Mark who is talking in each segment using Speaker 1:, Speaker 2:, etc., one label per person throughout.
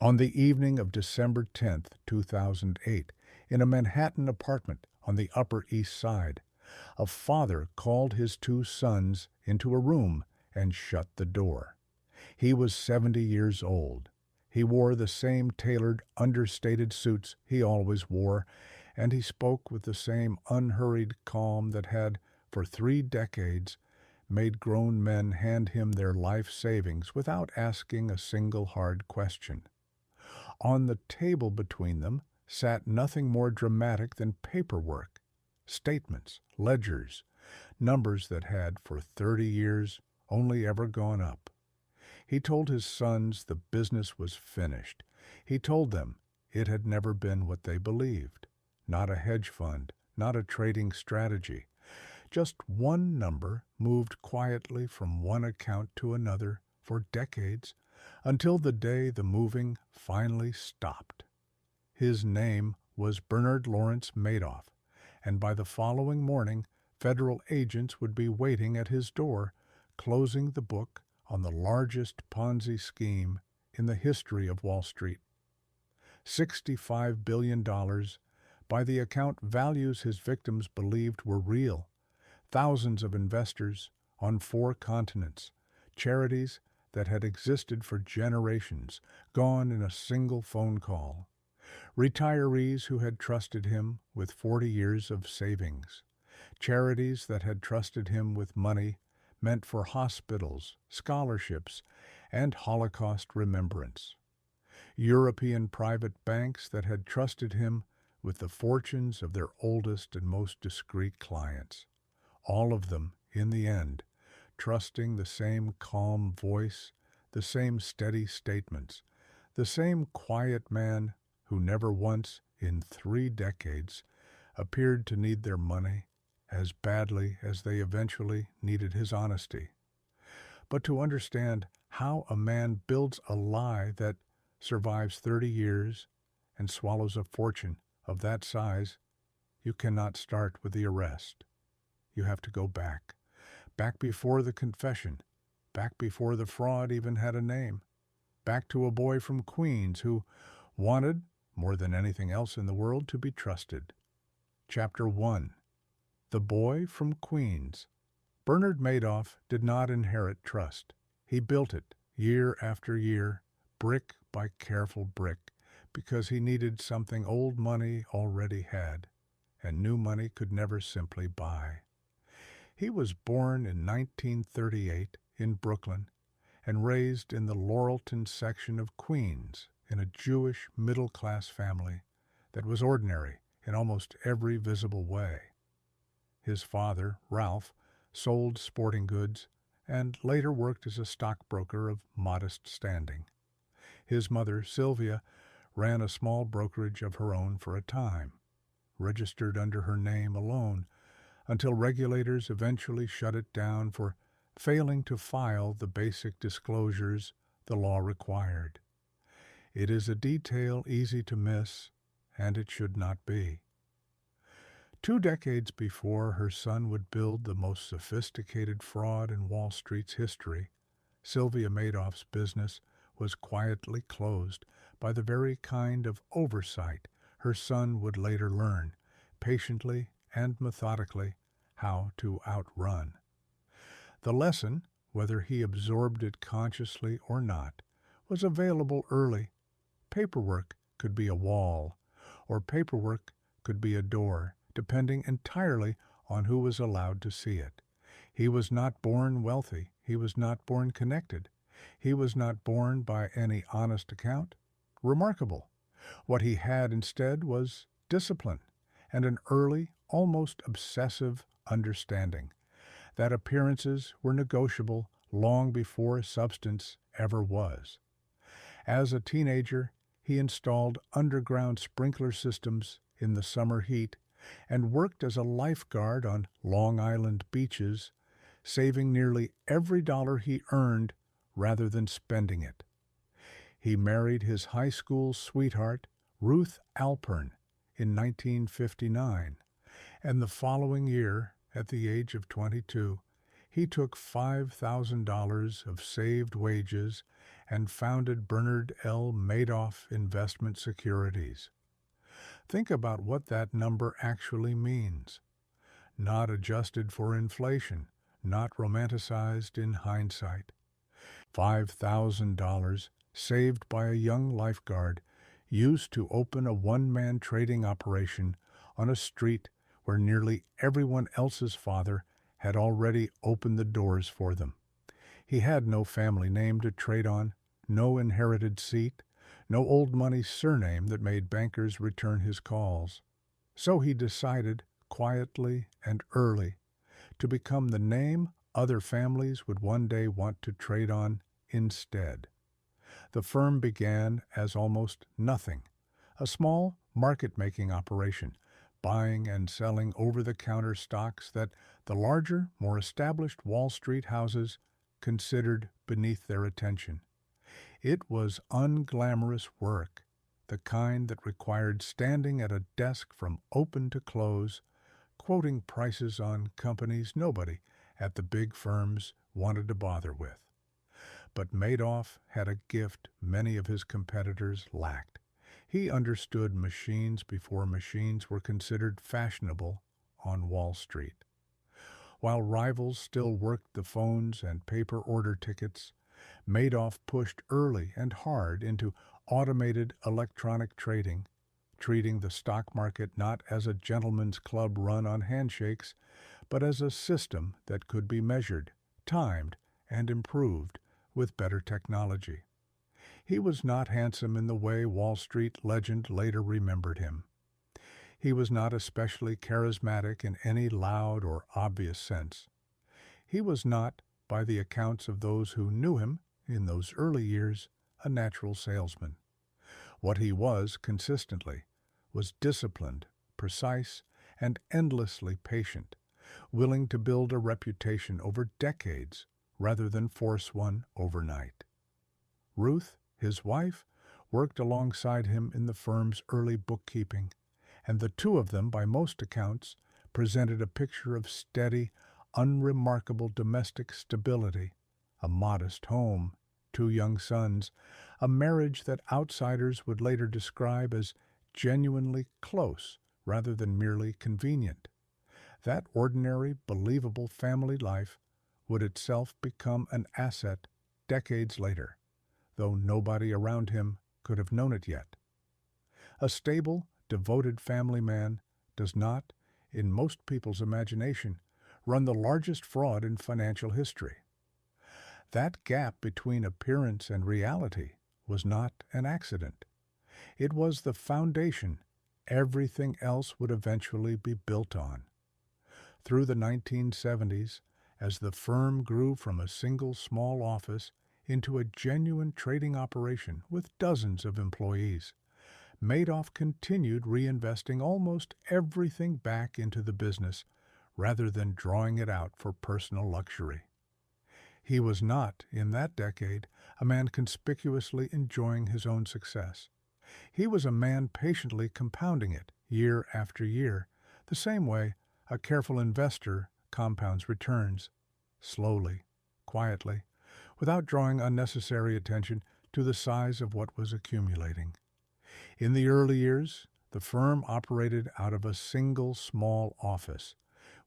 Speaker 1: On the evening of December 10th, 2008, in a Manhattan apartment on the Upper East Side, a father called his two sons into a room and shut the door. He was 70 years old. He wore the same tailored, understated suits he always wore, and he spoke with the same unhurried calm that had, for 3 decades, made grown men hand him their life savings without asking a single hard question. On the table between them sat nothing more dramatic than paperwork, statements, ledgers, numbers that had, for 30 years, only ever gone up. He told his sons the business was finished. He told them it had never been what they believed. Not a hedge fund, not a trading strategy. Just one number moved quietly from one account to another for decades until the day the moving finally stopped. His name was Bernard Lawrence Madoff, and by the following morning, federal agents would be waiting at his door, closing the book on the largest Ponzi scheme in the history of Wall Street. $65 billion, by the account values his victims believed were real. Thousands of investors on 4 continents, charities that had existed for generations, gone in a single phone call. Retirees who had trusted him with 40 years of savings. Charities that had trusted him with money meant for hospitals, scholarships, and Holocaust remembrance. European private banks that had trusted him with the fortunes of their oldest and most discreet clients. All of them, in the end, trusting the same calm voice, the same steady statements, the same quiet man who never once, in 3 decades, appeared to need their money as badly as they eventually needed his honesty. But to understand how a man builds a lie that survives 30 years and swallows a fortune of that size, you cannot start with the arrest. You have to go back before the confession, back before the fraud even had a name, back to a boy from Queens who wanted, more than anything else in the world, to be trusted. Chapter 1. The Boy from Queens. Bernard Madoff did not inherit trust. He built it, year after year, brick by careful brick, because he needed something old money already had, and new money could never simply buy. He was born in 1938 in Brooklyn and raised in the Laurelton section of Queens in a Jewish middle-class family that was ordinary in almost every visible way. His father, Ralph, sold sporting goods and later worked as a stockbroker of modest standing. His mother, Sylvia, ran a small brokerage of her own for a time, registered under her name alone, until regulators eventually shut it down for failing to file the basic disclosures the law required. It is a detail easy to miss, and it should not be. 2 decades before her son would build the most sophisticated fraud in Wall Street's history, Sylvia Madoff's business was quietly closed by the very kind of oversight her son would later learn, patiently and methodically, how to outrun. The lesson, whether he absorbed it consciously or not, was available early. Paperwork could be a wall, or paperwork could be a door, depending entirely on who was allowed to see it. He was not born wealthy. He was not born connected. He was not born by any honest account. Remarkable. What he had instead was discipline and an early, almost obsessive understanding that appearances were negotiable long before substance ever was. As a teenager, he installed underground sprinkler systems in the summer heat and worked as a lifeguard on Long Island beaches, saving nearly every dollar he earned rather than spending it. He married his high school sweetheart, Ruth Alpern, in 1959, and the following year, at the age of 22, he took $5,000 of saved wages and founded Bernard L. Madoff Investment Securities. Think about what that number actually means. Not adjusted for inflation, not romanticized in hindsight. $5,000 saved by a young lifeguard used to open a one-man trading operation on a street where nearly everyone else's father had already opened the doors for them. He had no family name to trade on, no inherited seat, no old money surname that made bankers return his calls. So he decided, quietly and early, to become the name other families would one day want to trade on instead. The firm began as almost nothing, a small market-making operation, buying and selling over-the-counter stocks that the larger, more established Wall Street houses considered beneath their attention. It was unglamorous work, the kind that required standing at a desk from open to close, quoting prices on companies nobody at the big firms wanted to bother with. But Madoff had a gift many of his competitors lacked. He understood machines before machines were considered fashionable on Wall Street. While rivals still worked the phones and paper order tickets, Madoff pushed early and hard into automated electronic trading, treating the stock market not as a gentleman's club run on handshakes, but as a system that could be measured, timed, and improved with better technology. He was not handsome in the way Wall Street legend later remembered him. He was not especially charismatic in any loud or obvious sense. He was not, by the accounts of those who knew him in those early years, a natural salesman. What he was, consistently, was disciplined, precise, and endlessly patient, willing to build a reputation over decades rather than force one overnight. Ruth, his wife, worked alongside him in the firm's early bookkeeping, and the two of them, by most accounts, presented a picture of steady, unremarkable domestic stability, a modest home, 2 young sons, a marriage that outsiders would later describe as genuinely close rather than merely convenient. That ordinary, believable family life would itself become an asset decades later, though nobody around him could have known it yet. A stable, devoted family man does not, in most people's imagination, run the largest fraud in financial history. That gap between appearance and reality was not an accident. It was the foundation everything else would eventually be built on. Through the 1970s, as the firm grew from a single small office into a genuine trading operation with dozens of employees, Madoff continued reinvesting almost everything back into the business rather than drawing it out for personal luxury. He was not, in that decade, a man conspicuously enjoying his own success. He was a man patiently compounding it year after year, the same way a careful investor compounds returns, slowly, quietly, without drawing unnecessary attention to the size of what was accumulating. In the early years, the firm operated out of a single small office,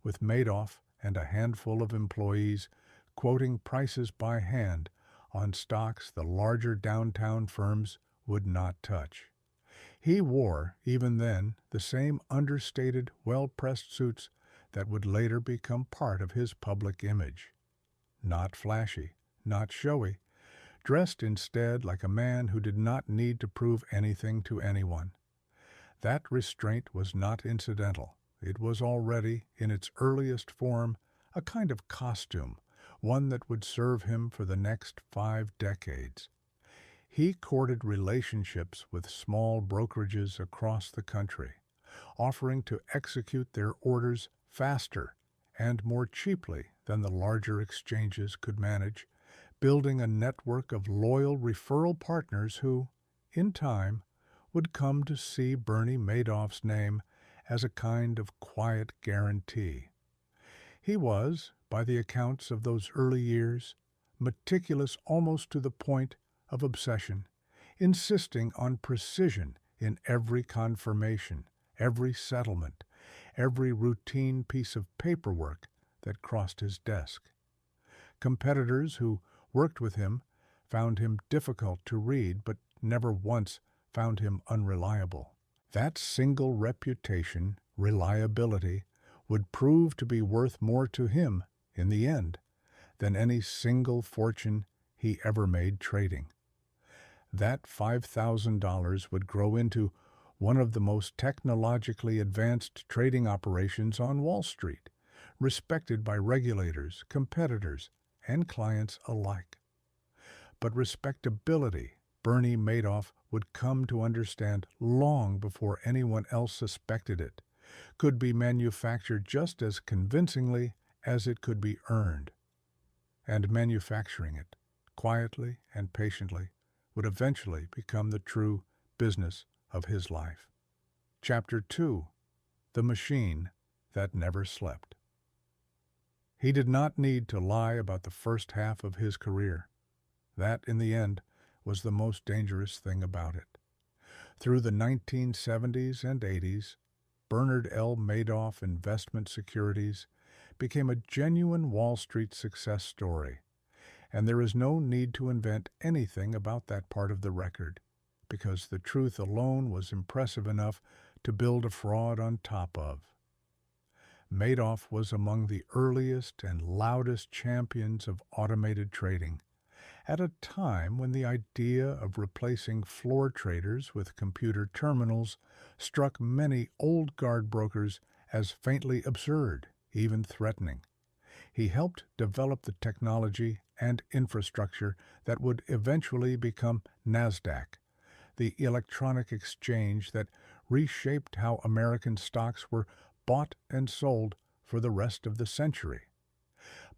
Speaker 1: with Madoff and a handful of employees quoting prices by hand on stocks the larger downtown firms would not touch. He wore, even then, the same understated, well-pressed suits that would later become part of his public image. Not flashy, not showy, dressed instead like a man who did not need to prove anything to anyone. That restraint was not incidental. It was already, in its earliest form, a kind of costume, one that would serve him for the next 5 decades. He courted relationships with small brokerages across the country, offering to execute their orders faster and more cheaply than the larger exchanges could manage, building a network of loyal referral partners who, in time, would come to see Bernie Madoff's name as a kind of quiet guarantee. He was, by the accounts of those early years, meticulous almost to the point of obsession, insisting on precision in every confirmation, every settlement, every routine piece of paperwork that crossed his desk. Competitors who worked with him found him difficult to read, but never once found him unreliable. That single reputation, reliability, would prove to be worth more to him, in the end, than any single fortune he ever made trading. That $5,000 would grow into one of the most technologically advanced trading operations on Wall Street, respected by regulators, competitors, and clients alike. But respectability, Bernie Madoff would come to understand long before anyone else suspected it, could be manufactured just as convincingly as it could be earned. And manufacturing it, quietly and patiently, would eventually become the true business of his life. Chapter 2. The Machine That Never Slept. He did not need to lie about the first half of his career. That, in the end, was the most dangerous thing about it. Through the 1970s and 80s, Bernard L. Madoff Investment Securities became a genuine Wall Street success story, and there is no need to invent anything about that part of the record, because the truth alone was impressive enough to build a fraud on top of. Madoff was among the earliest and loudest champions of automated trading, at a time when the idea of replacing floor traders with computer terminals struck many old guard brokers as faintly absurd, even threatening. He helped develop the technology and infrastructure that would eventually become NASDAQ, the electronic exchange that reshaped how American stocks were bought and sold for the rest of the century.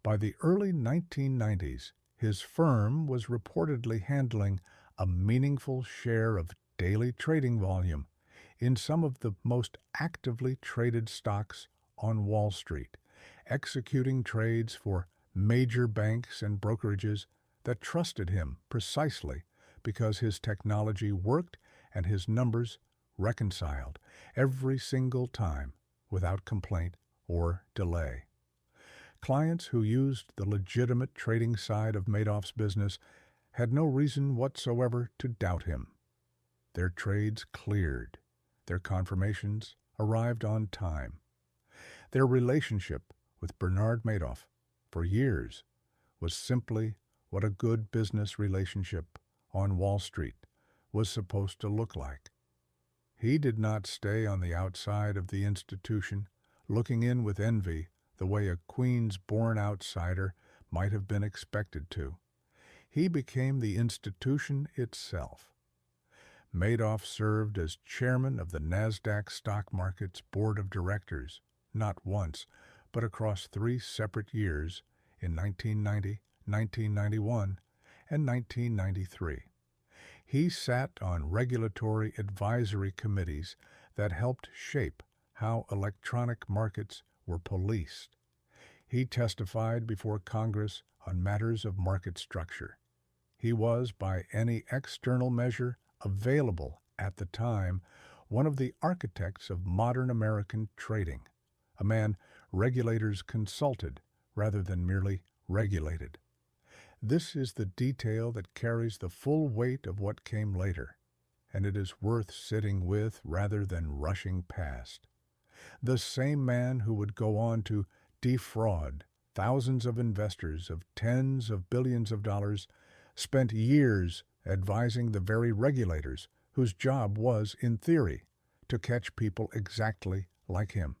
Speaker 1: By the early 1990s, his firm was reportedly handling a meaningful share of daily trading volume in some of the most actively traded stocks on Wall Street, executing trades for major banks and brokerages that trusted him precisely because his technology worked and his numbers reconciled every single time without complaint or delay. Clients who used the legitimate trading side of Madoff's business had no reason whatsoever to doubt him. Their trades cleared. Their confirmations arrived on time. Their relationship with Bernard Madoff for years was simply what a good business relationship on Wall Street was supposed to look like. He did not stay on the outside of the institution, looking in with envy the way a Queens-born outsider might have been expected to. He became the institution itself. Madoff served as chairman of the NASDAQ stock market's board of directors, not once, but across 3 separate years in 1990, 1991, and 1993. He sat on regulatory advisory committees that helped shape how electronic markets were policed. He testified before Congress on matters of market structure. He was, by any external measure available at the time, one of the architects of modern American trading, a man regulators consulted rather than merely regulated. This is the detail that carries the full weight of what came later, and it is worth sitting with rather than rushing past. The same man who would go on to defraud thousands of investors of tens of billions of dollars spent years advising the very regulators whose job was, in theory, to catch people exactly like him.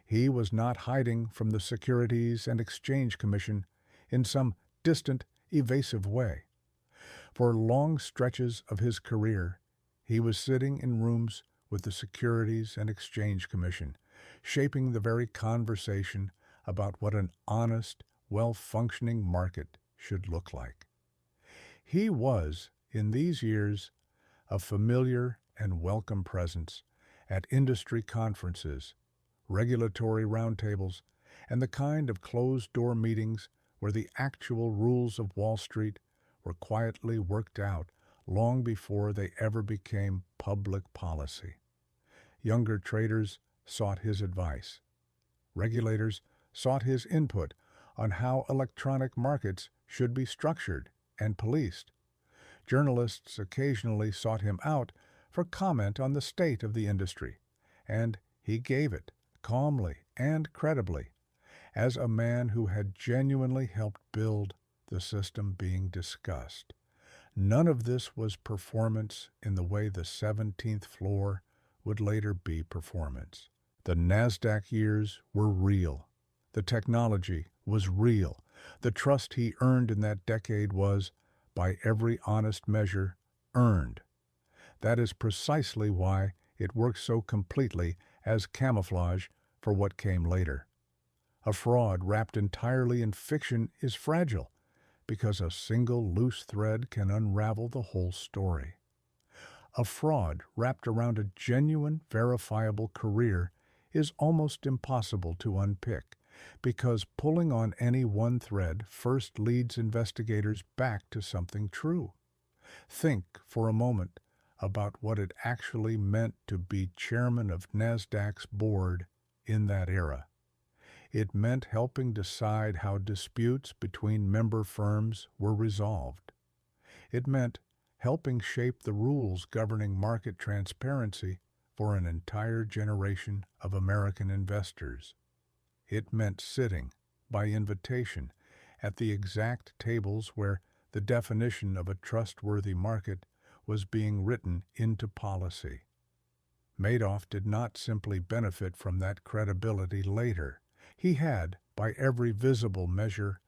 Speaker 1: He was not hiding from the Securities and Exchange Commission in some distant, evasive way. For long stretches of his career, he was sitting in rooms with the Securities and Exchange Commission, shaping the very conversation about what an honest, well-functioning market should look like. He was, in these years, a familiar and welcome presence at industry conferences, regulatory roundtables, and the kind of closed-door meetings where the actual rules of Wall Street were quietly worked out long before they ever became public policy. Younger traders sought his advice. Regulators sought his input on how electronic markets should be structured and policed. Journalists occasionally sought him out for comment on the state of the industry, and he gave it calmly and credibly, as a man who had genuinely helped build the system being discussed. None of this was performance in the way the 17th floor would later be performance. The NASDAQ years were real. The technology was real. The trust he earned in that decade was, by every honest measure, earned. That is precisely why it works so completely as camouflage for what came later. A fraud wrapped entirely in fiction is fragile, because a single loose thread can unravel the whole story. A fraud wrapped around a genuine, verifiable career is almost impossible to unpick, because pulling on any one thread first leads investigators back to something true. Think for a moment about what it actually meant to be chairman of NASDAQ's board in that era. It meant helping decide how disputes between member firms were resolved. It meant helping shape the rules governing market transparency for an entire generation of American investors. It meant sitting, by invitation, at the exact tables where the definition of a trustworthy market was being written into policy. Madoff did not simply benefit from that credibility later. He had, by every visible measure,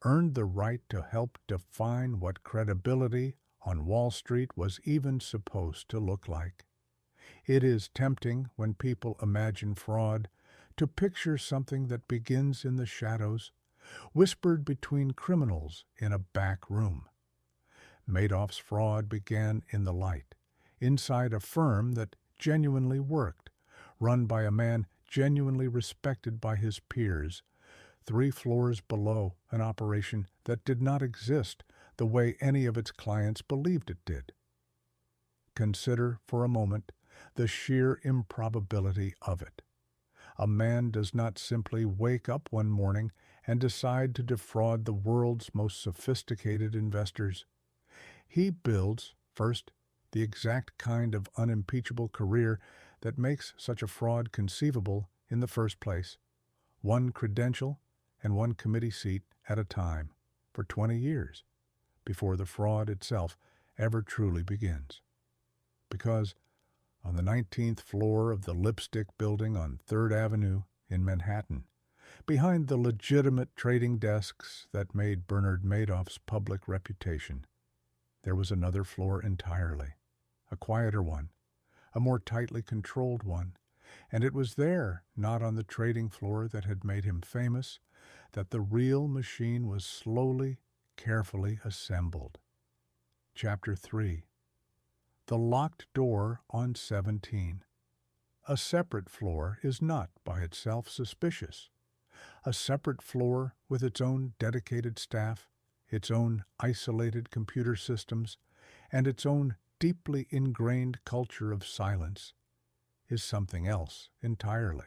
Speaker 1: earned the right to help define what credibility on Wall Street was even supposed to look like. It is tempting, when people imagine fraud, to picture something that begins in the shadows, whispered between criminals in a back room. Madoff's fraud began in the light, inside a firm that genuinely worked, run by a man genuinely respected by his peers, 3 floors below an operation that did not exist the way any of its clients believed it did. Consider for a moment the sheer improbability of it. A man does not simply wake up one morning and decide to defraud the world's most sophisticated investors. He builds, first, the exact kind of unimpeachable career that makes such a fraud conceivable in the first place, one credential and one committee seat at a time, for 20 years, before the fraud itself ever truly begins. Because on the 19th floor of the Lipstick Building on 3rd Avenue in Manhattan, behind the legitimate trading desks that made Bernard Madoff's public reputation, there was another floor entirely, a quieter one, a more tightly controlled one, and it was there, not on the trading floor that had made him famous, that the real machine was slowly, carefully assembled. Chapter 3. The locked door on 17. A separate floor is not by itself suspicious. A separate floor with its own dedicated staff, its own isolated computer systems, and its own deeply ingrained culture of silence is something else entirely.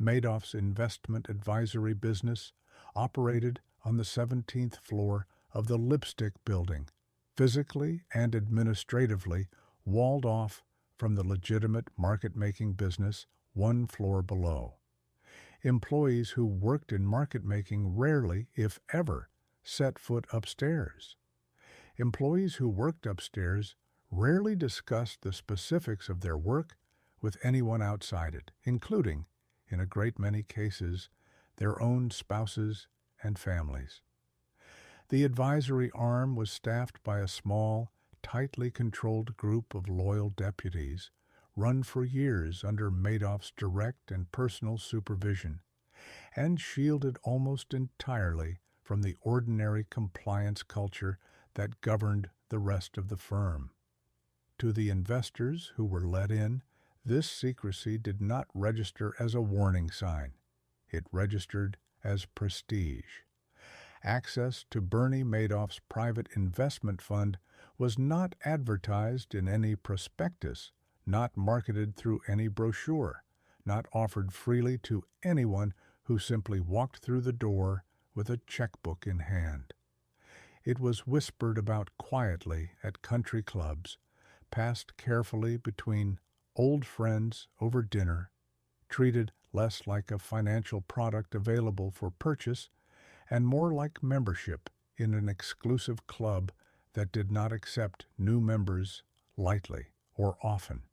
Speaker 1: Madoff's investment advisory business operated on the 17th floor of the Lipstick Building, physically and administratively walled off from the legitimate market-making business 1 floor below. Employees who worked in market-making rarely, if ever, set foot upstairs. Employees who worked upstairs rarely discussed the specifics of their work with anyone outside it, including, in a great many cases, their own spouses and families. The advisory arm was staffed by a small, tightly controlled group of loyal deputies, run for years under Madoff's direct and personal supervision, and shielded almost entirely from the ordinary compliance culture that governed the rest of the firm. To the investors who were let in, this secrecy did not register as a warning sign. It registered as prestige. Access to Bernie Madoff's private investment fund was not advertised in any prospectus, not marketed through any brochure, not offered freely to anyone who simply walked through the door with a checkbook in hand. It was whispered about quietly at country clubs, passed carefully between old friends over dinner, treated less like a financial product available for purchase and more like membership in an exclusive club that did not accept new members lightly or often.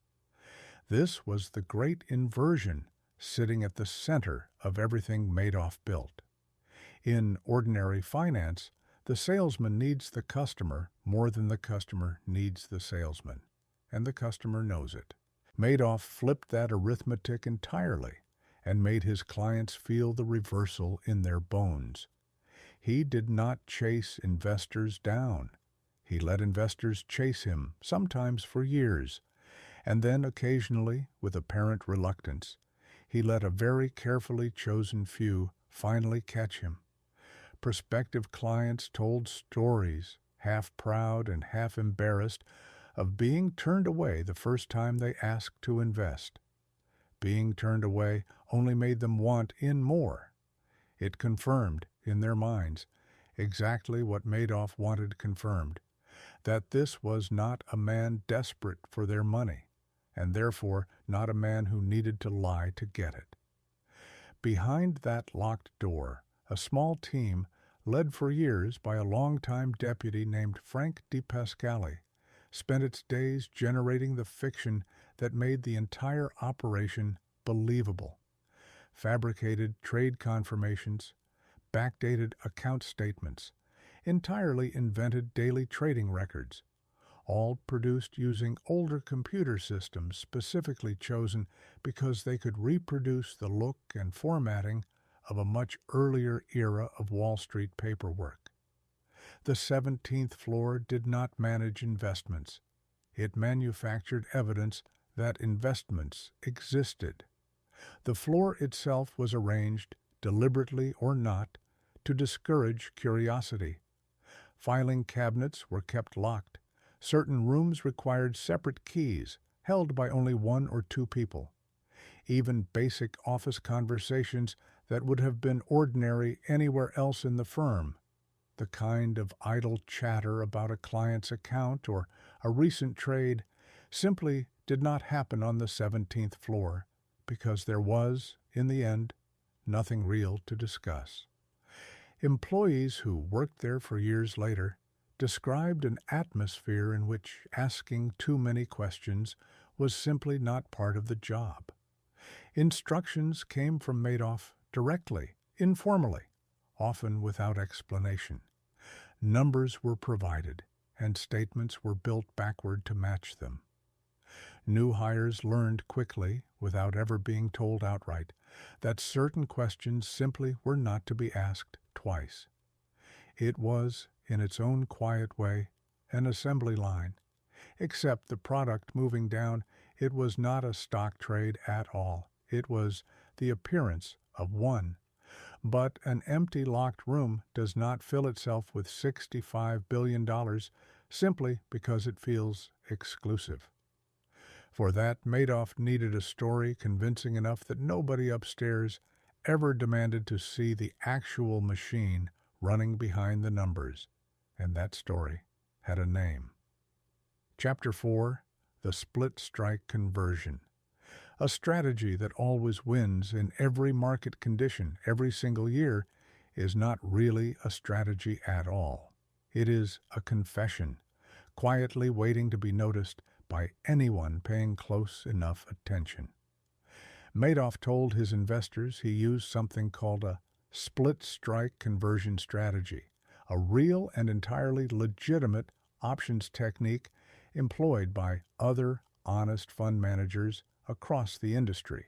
Speaker 1: This was the great inversion sitting at the center of everything Madoff built. In ordinary finance, the salesman needs the customer more than the customer needs the salesman, and the customer knows it. Madoff flipped that arithmetic entirely and made his clients feel the reversal in their bones. He did not chase investors down. He let investors chase him, sometimes for years, and then occasionally, with apparent reluctance, he let a very carefully chosen few finally catch him. Prospective clients told stories, half proud and half embarrassed, of being turned away the first time they asked to invest. Being turned away only made them want in more. It confirmed, in their minds, exactly what Madoff wanted confirmed, that this was not a man desperate for their money, and therefore not a man who needed to lie to get it. Behind that locked door, a small team, led for years by a longtime deputy named Frank DePascali, spent its days generating the fiction that made the entire operation believable. Fabricated trade confirmations, backdated account statements, entirely invented daily trading records, all produced using older computer systems specifically chosen because they could reproduce the look and formatting of a much earlier era of Wall Street paperwork. The 17th floor did not manage investments. It manufactured evidence that investments existed. The floor itself was arranged, deliberately or not, to discourage curiosity. Filing cabinets were kept locked. Certain rooms required separate keys, held by only one or two people. Even basic office conversations that would have been ordinary anywhere else in the firm, the kind of idle chatter about a client's account or a recent trade, simply did not happen on the 17th floor because there was, in the end, nothing real to discuss. Employees who worked there for years later described an atmosphere in which asking too many questions was simply not part of the job. Instructions came from Madoff directly, informally, often without explanation. Numbers were provided, and statements were built backward to match them. New hires learned quickly, without ever being told outright, that certain questions simply were not to be asked twice. It was, in its own quiet way, an assembly line. Except the product moving down, it was not a stock trade at all. It was the appearance of one. But an empty locked room does not fill itself with $65 billion simply because it feels exclusive. For that, Madoff needed a story convincing enough that nobody upstairs ever demanded to see the actual machine running behind the numbers, and that story had a name. Chapter 4, The Split Strike Conversion. A strategy that always wins in every market condition every single year is not really a strategy at all. It is a confession, quietly waiting to be noticed by anyone paying close enough attention. Madoff told his investors he used something called a split strike conversion strategy, a real and entirely legitimate options technique employed by other honest fund managers across the industry.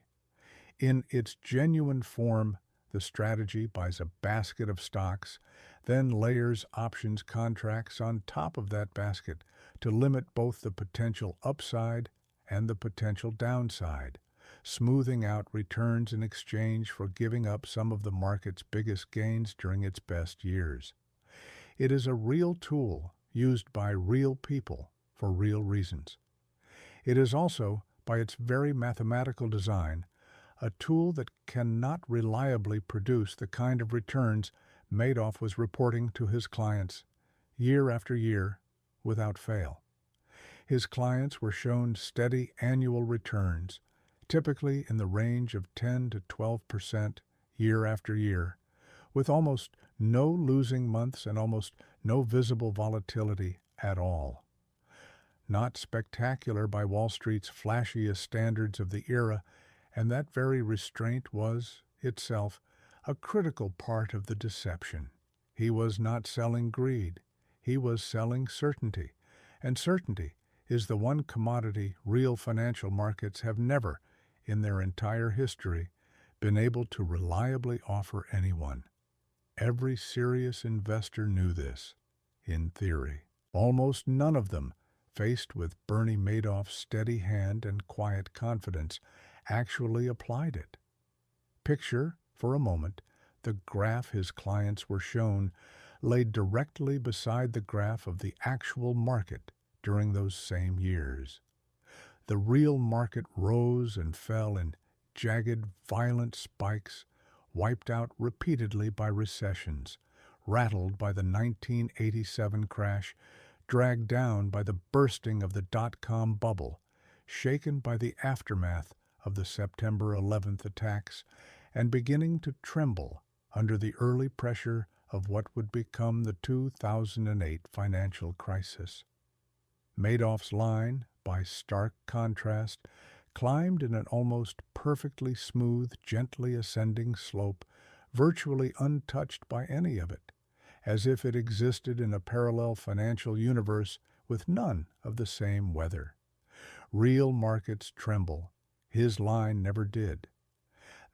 Speaker 1: In its genuine form, the strategy buys a basket of stocks, then layers options contracts on top of that basket to limit both the potential upside and the potential downside, smoothing out returns in exchange for giving up some of the market's biggest gains during its best years. It is a real tool used by real people for real reasons. It is also, by its very mathematical design, a tool that cannot reliably produce the kind of returns Madoff was reporting to his clients year after year without fail. His clients were shown steady annual returns, typically in the range of 10 to 12% year after year, with almost no losing months and almost no visible volatility at all. Not spectacular by Wall Street's flashiest standards of the era, and that very restraint was, itself, a critical part of the deception. He was not selling greed. He was selling certainty, and certainty is the one commodity real financial markets have never, in their entire history, been able to reliably offer anyone. Every serious investor knew this, in theory. Almost none of them, faced with Bernie Madoff's steady hand and quiet confidence, actually applied it. Picture, for a moment, the graph his clients were shown laid directly beside the graph of the actual market during those same years. The real market rose and fell in jagged, violent spikes, wiped out repeatedly by recessions, rattled by the 1987 crash, dragged down by the bursting of the dot-com bubble, shaken by the aftermath of the September 11th attacks, and beginning to tremble under the early pressure of what would become the 2008 financial crisis. Madoff's line, by stark contrast, climbed in an almost perfectly smooth, gently ascending slope, virtually untouched by any of it, as if it existed in a parallel financial universe with none of the same weather. Real markets tremble. His line never did.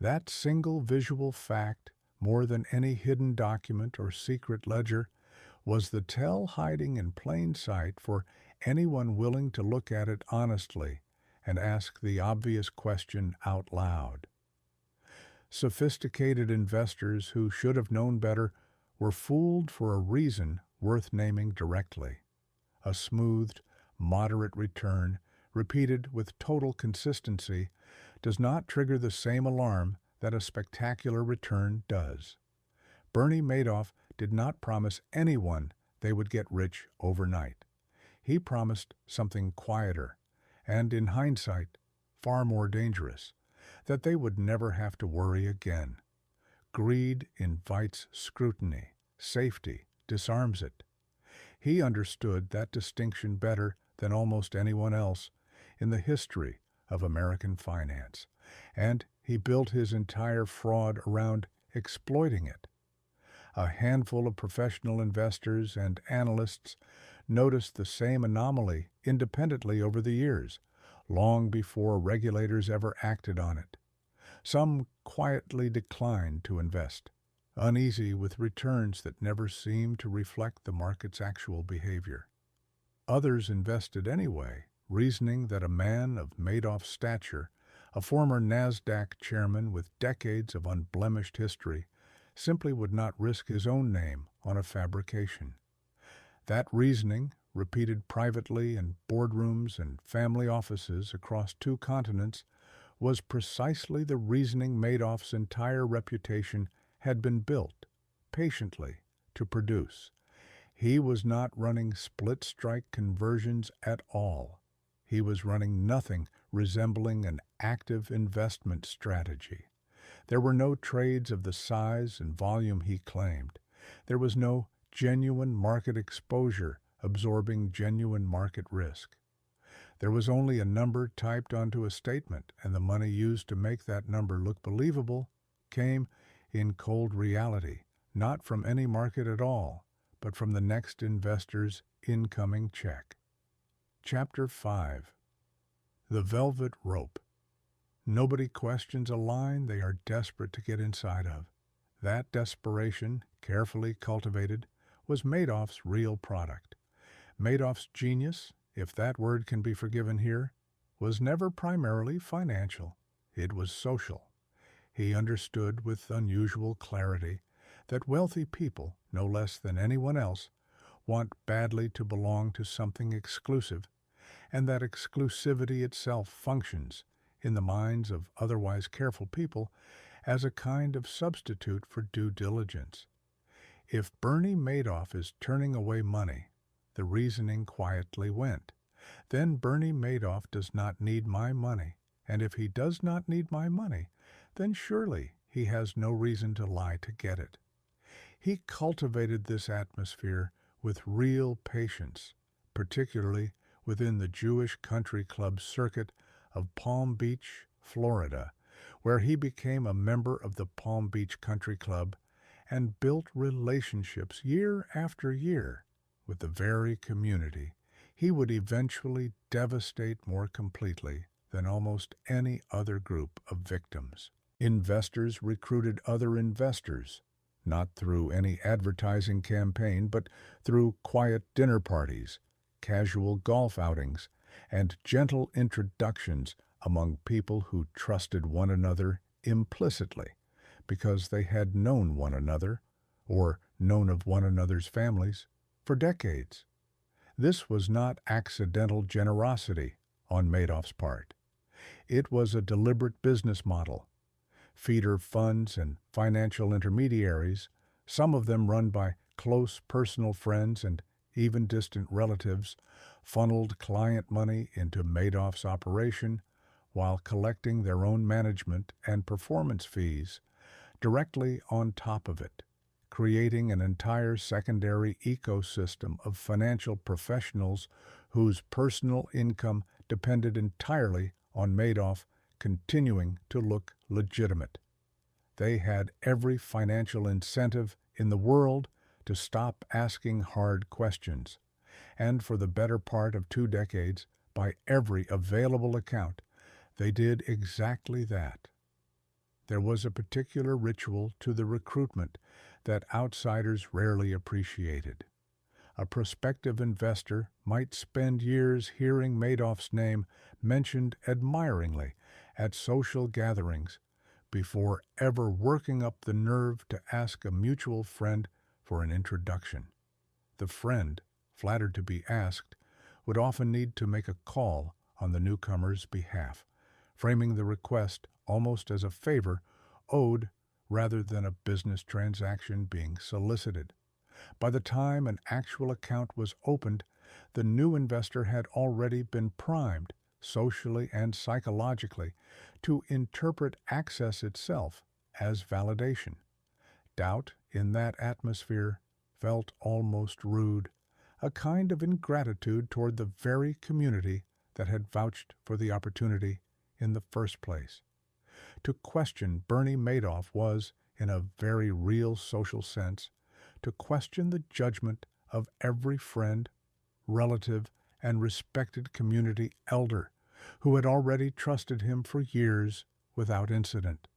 Speaker 1: That single visual fact, more than any hidden document or secret ledger, was the tell hiding in plain sight for anyone willing to look at it honestly and ask the obvious question out loud. Sophisticated investors who should have known better were fooled for a reason worth naming directly. A smoothed, moderate return, repeated with total consistency, does not trigger the same alarm that a spectacular return does. Bernie Madoff did not promise anyone they would get rich overnight. He promised something quieter, and in hindsight, far more dangerous, that they would never have to worry again. Greed invites scrutiny. Safety disarms it. He understood that distinction better than almost anyone else in the history of American finance, and he built his entire fraud around exploiting it. A handful of professional investors and analysts noticed the same anomaly independently over the years, long before regulators ever acted on it. Some quietly declined to invest, uneasy with returns that never seemed to reflect the market's actual behavior. Others invested anyway, reasoning that a man of Madoff's stature, a former NASDAQ chairman with decades of unblemished history, simply would not risk his own name on a fabrication. That reasoning, repeated privately in boardrooms and family offices across 2 continents, was precisely the reasoning Madoff's entire reputation had been built, patiently, to produce. He was not running split-strike conversions at all. He was running nothing resembling an active investment strategy. There were no trades of the size and volume he claimed. There was no genuine market exposure absorbing genuine market risk. There was only a number typed onto a statement, and the money used to make that number look believable came, in cold reality, not from any market at all, but from the next investor's incoming check. Chapter 5. The Velvet Rope. Nobody questions a line they are desperate to get inside of. That desperation, carefully cultivated, was Madoff's real product. Madoff's genius, if that word can be forgiven here, was never primarily financial. it was social. He understood with unusual clarity that wealthy people, no less than anyone else, want badly to belong to something exclusive, and that exclusivity itself functions, in the minds of otherwise careful people, as a kind of substitute for due diligence. If Bernie Madoff is turning away money, the reasoning quietly went, then Bernie Madoff does not need my money, and if he does not need my money, then surely he has no reason to lie to get it. He cultivated this atmosphere with real patience, particularly within the Jewish country club circuit of Palm Beach, Florida, where he became a member of the Palm Beach Country Club and built relationships year after year with the very community he would eventually devastate more completely than almost any other group of victims. Investors recruited other investors, not through any advertising campaign, but through quiet dinner parties, casual golf outings, and gentle introductions among people who trusted one another implicitly because they had known one another, or known of one another's families, for decades. This was not accidental generosity on Madoff's part. It was a deliberate business model. Feeder funds and financial intermediaries, some of them run by close personal friends and even distant relatives, funneled client money into Madoff's operation while collecting their own management and performance fees directly on top of it, creating an entire secondary ecosystem of financial professionals whose personal income depended entirely on Madoff continuing to look legitimate. They had every financial incentive in the world to stop asking hard questions, and for the better part of 2 decades, by every available account, they did exactly that. There was a particular ritual to the recruitment that outsiders rarely appreciated. A prospective investor might spend years hearing Madoff's name mentioned admiringly at social gatherings before ever working up the nerve to ask a mutual friend for an introduction. The friend, flattered to be asked, would often need to make a call on the newcomer's behalf, framing the request almost as a favor owed rather than a business transaction being solicited. By the time an actual account was opened, the new investor had already been primed, socially and psychologically, to interpret access itself as validation. Doubt in that atmosphere felt almost rude, a kind of ingratitude toward the very community that had vouched for the opportunity in the first place. To question Bernie Madoff was, in a very real social sense, to question the judgment of every friend, relative, and respected community elder who had already trusted him for years without incident.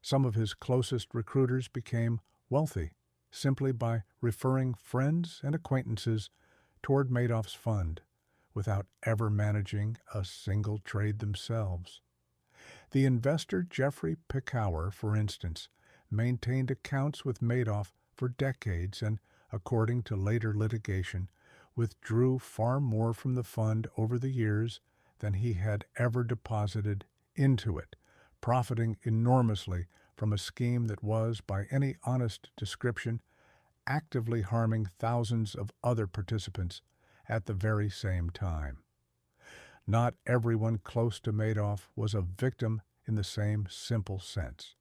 Speaker 1: Some of his closest recruiters became wealthy simply by referring friends and acquaintances toward Madoff's fund without ever managing a single trade themselves. The investor Jeffrey Picower, for instance, maintained accounts with Madoff for decades and, according to later litigation, withdrew far more from the fund over the years than he had ever deposited into it, profiting enormously from a scheme that was, by any honest description, actively harming thousands of other participants at the very same time. Not everyone close to Madoff was a victim in the same simple sense.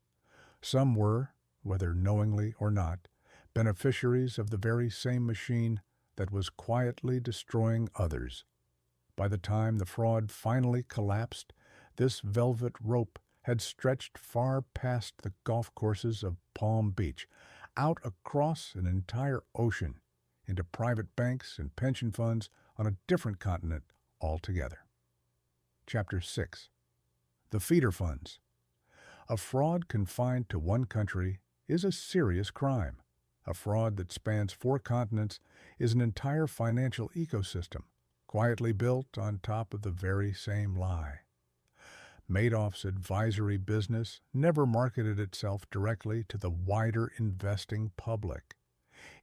Speaker 1: Some were, whether knowingly or not, beneficiaries of the very same machine that was quietly destroying others. By the time the fraud finally collapsed, this velvet rope had stretched far past the golf courses of Palm Beach, out across an entire ocean, into private banks and pension funds on a different continent altogether. Chapter 6. The Feeder Funds. A fraud confined to one country is a serious crime. A fraud that spans 4 continents is an entire financial ecosystem, quietly built on top of the very same lie. Madoff's advisory business never marketed itself directly to the wider investing public.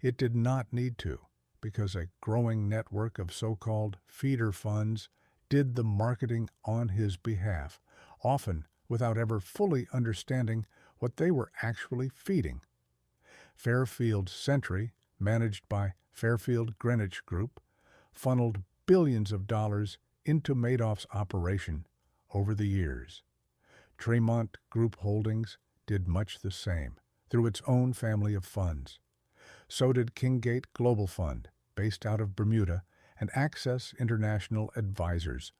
Speaker 1: It did not need to, because a growing network of so-called feeder funds did the marketing on his behalf, often without ever fully understanding what they were actually feeding. Fairfield Sentry, managed by Fairfield Greenwich Group, funneled billions of dollars into Madoff's operation over the years. Tremont Group Holdings did much the same through its own family of funds. So did Kinggate Global Fund, based out of Bermuda, and Access International Advisors,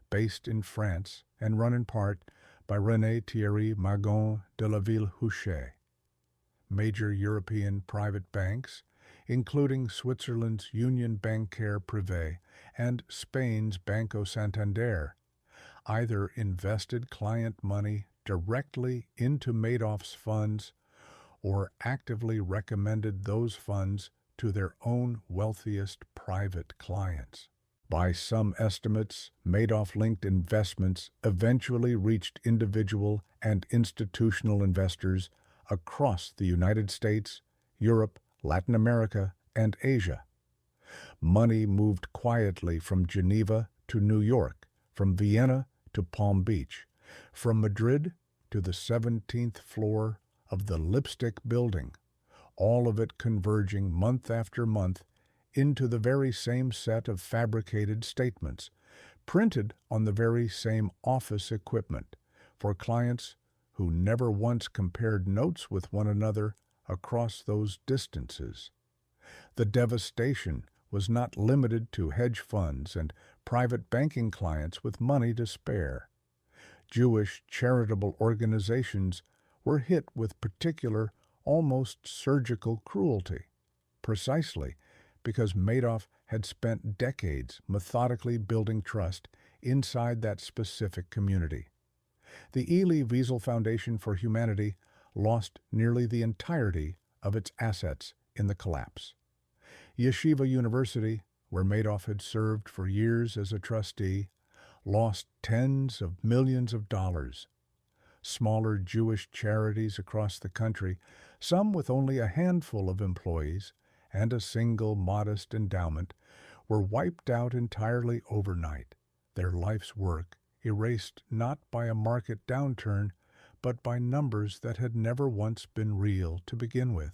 Speaker 1: based in France and run in part by René Thierry Magon de la Ville-Houchet. Major European private banks, including Switzerland's Union Bancaire Privée and Spain's Banco Santander, either invested client money directly into Madoff's funds or actively recommended those funds to their own wealthiest private clients. By some estimates, Madoff-linked investments eventually reached individual and institutional investors across the United States, Europe, Latin America, and Asia. Money moved quietly from Geneva to New York, from Vienna to Palm Beach, from Madrid to the 17th floor of the Lipstick Building, all of it converging month after month into the very same set of fabricated statements, printed on the very same office equipment, for clients who never once compared notes with one another across those distances. The devastation was not limited to hedge funds and private banking clients with money to spare. Jewish charitable organizations were hit with particular, almost surgical cruelty, precisely because Madoff had spent decades methodically building trust inside that specific community. The Elie Wiesel Foundation for Humanity lost nearly the entirety of its assets in the collapse. Yeshiva University, where Madoff had served for years as a trustee, lost tens of millions of dollars. Smaller Jewish charities across the country, some with only a handful of employees and a single modest endowment, were wiped out entirely overnight, their life's work erased not by a market downturn, but by numbers that had never once been real to begin with.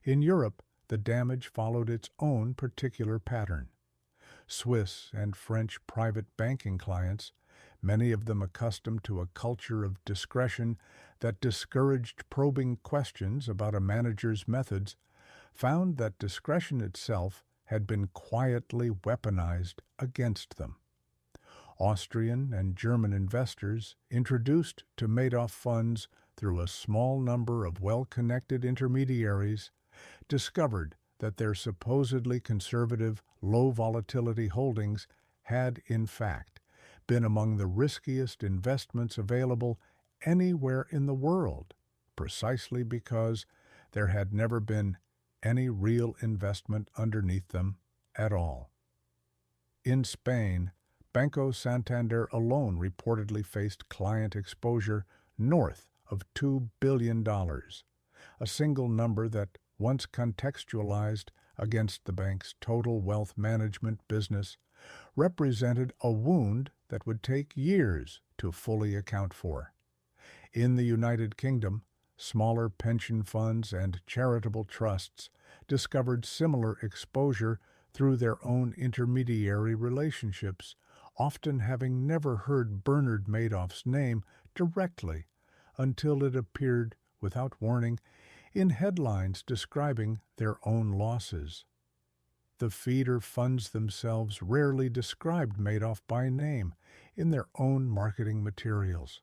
Speaker 1: In Europe, the damage followed its own particular pattern. Swiss and French private banking clients, many of them accustomed to a culture of discretion that discouraged probing questions about a manager's methods, found that discretion itself had been quietly weaponized against them. Austrian and German investors, introduced to Madoff funds through a small number of well-connected intermediaries, discovered that their supposedly conservative, low-volatility holdings had, in fact, been among the riskiest investments available anywhere in the world, precisely because there had never been any real investment underneath them at all. In Spain, Banco Santander alone reportedly faced client exposure north of $2 billion, a single number that, once contextualized against the bank's total wealth management business, represented a wound that would take years to fully account for. In the United Kingdom, smaller pension funds and charitable trusts discovered similar exposure through their own intermediary relationships, often having never heard Bernard Madoff's name directly until it appeared, without warning, in headlines describing their own losses. The feeder funds themselves rarely described Madoff by name in their own marketing materials,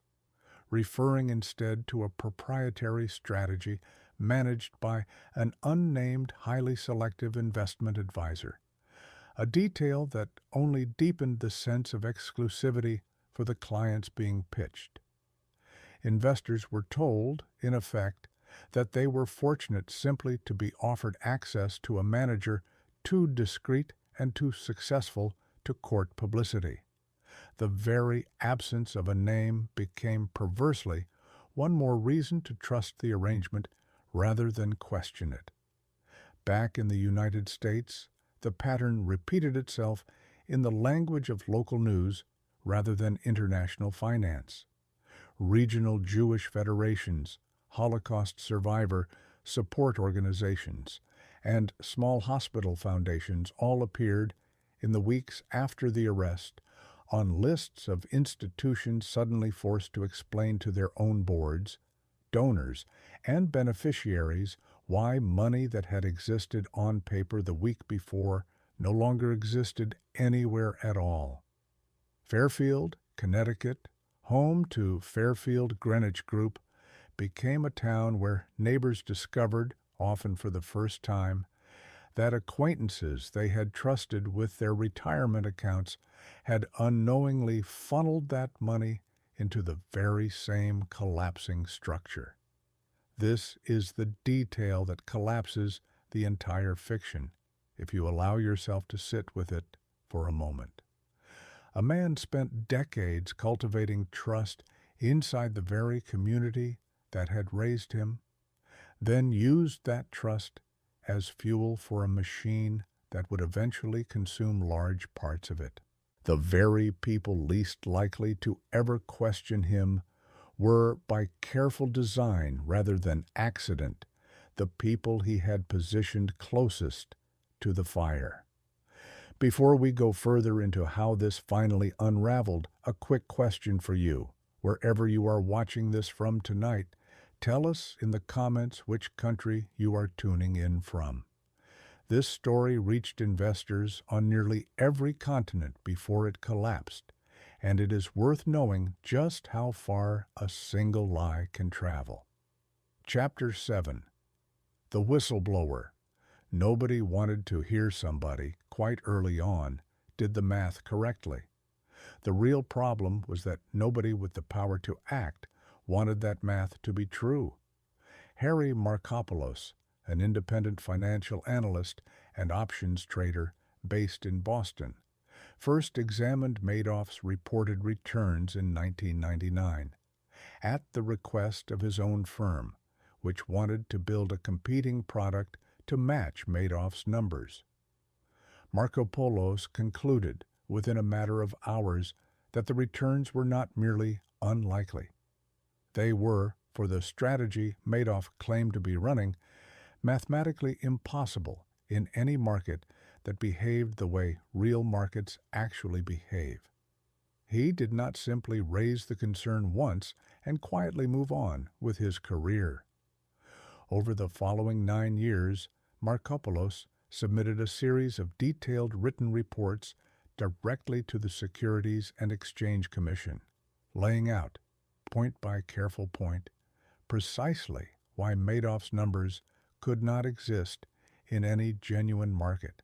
Speaker 1: referring instead to a proprietary strategy managed by an unnamed, highly selective investment advisor, a detail that only deepened the sense of exclusivity for the clients being pitched. Investors were told, in effect, that they were fortunate simply to be offered access to a manager too discreet and too successful to court publicity. The very absence of a name became perversely one more reason to trust the arrangement rather than question it. Back in the United States, the pattern repeated itself in the language of local news rather than international finance. Regional Jewish federations, Holocaust survivor support organizations, and small hospital foundations all appeared in the weeks after the arrest on lists of institutions suddenly forced to explain to their own boards, donors, and beneficiaries why money that had existed on paper the week before no longer existed anywhere at all. Fairfield, Connecticut, home to Fairfield Greenwich Group, became a town where neighbors discovered, often for the first time, that acquaintances they had trusted with their retirement accounts had unknowingly funneled that money into the very same collapsing structure. This is the detail that collapses the entire fiction, if you allow yourself to sit with it for a moment. A man spent decades cultivating trust inside the very community that had raised him, then used that trust as fuel for a machine that would eventually consume large parts of it. The very people least likely to ever question him were, by careful design rather than accident, the people he had positioned closest to the fire. Before we go further into how this finally unraveled, a quick question for you. Wherever you are watching this from tonight, tell us in the comments which country you are tuning in from. This story reached investors on nearly every continent before it collapsed, and it is worth knowing just how far a single lie can travel. Chapter 7. The Whistleblower. Nobody wanted to hear somebody, quite early on, did the math correctly. The real problem was that nobody with the power to act wanted that math to be true. Harry Markopoulos, an independent financial analyst and options trader based in Boston, first examined Madoff's reported returns in 1999, at the request of his own firm, which wanted to build a competing product to match Madoff's numbers. Markopoulos concluded, within a matter of hours, that the returns were not merely unlikely. They were, for the strategy Madoff claimed to be running, mathematically impossible in any market that behaved the way real markets actually behave. He did not simply raise the concern once and quietly move on with his career. Over the following 9 years, Markopoulos submitted a series of detailed written reports directly to the Securities and Exchange Commission, laying out, point by careful point, precisely why Madoff's numbers could not exist in any genuine market.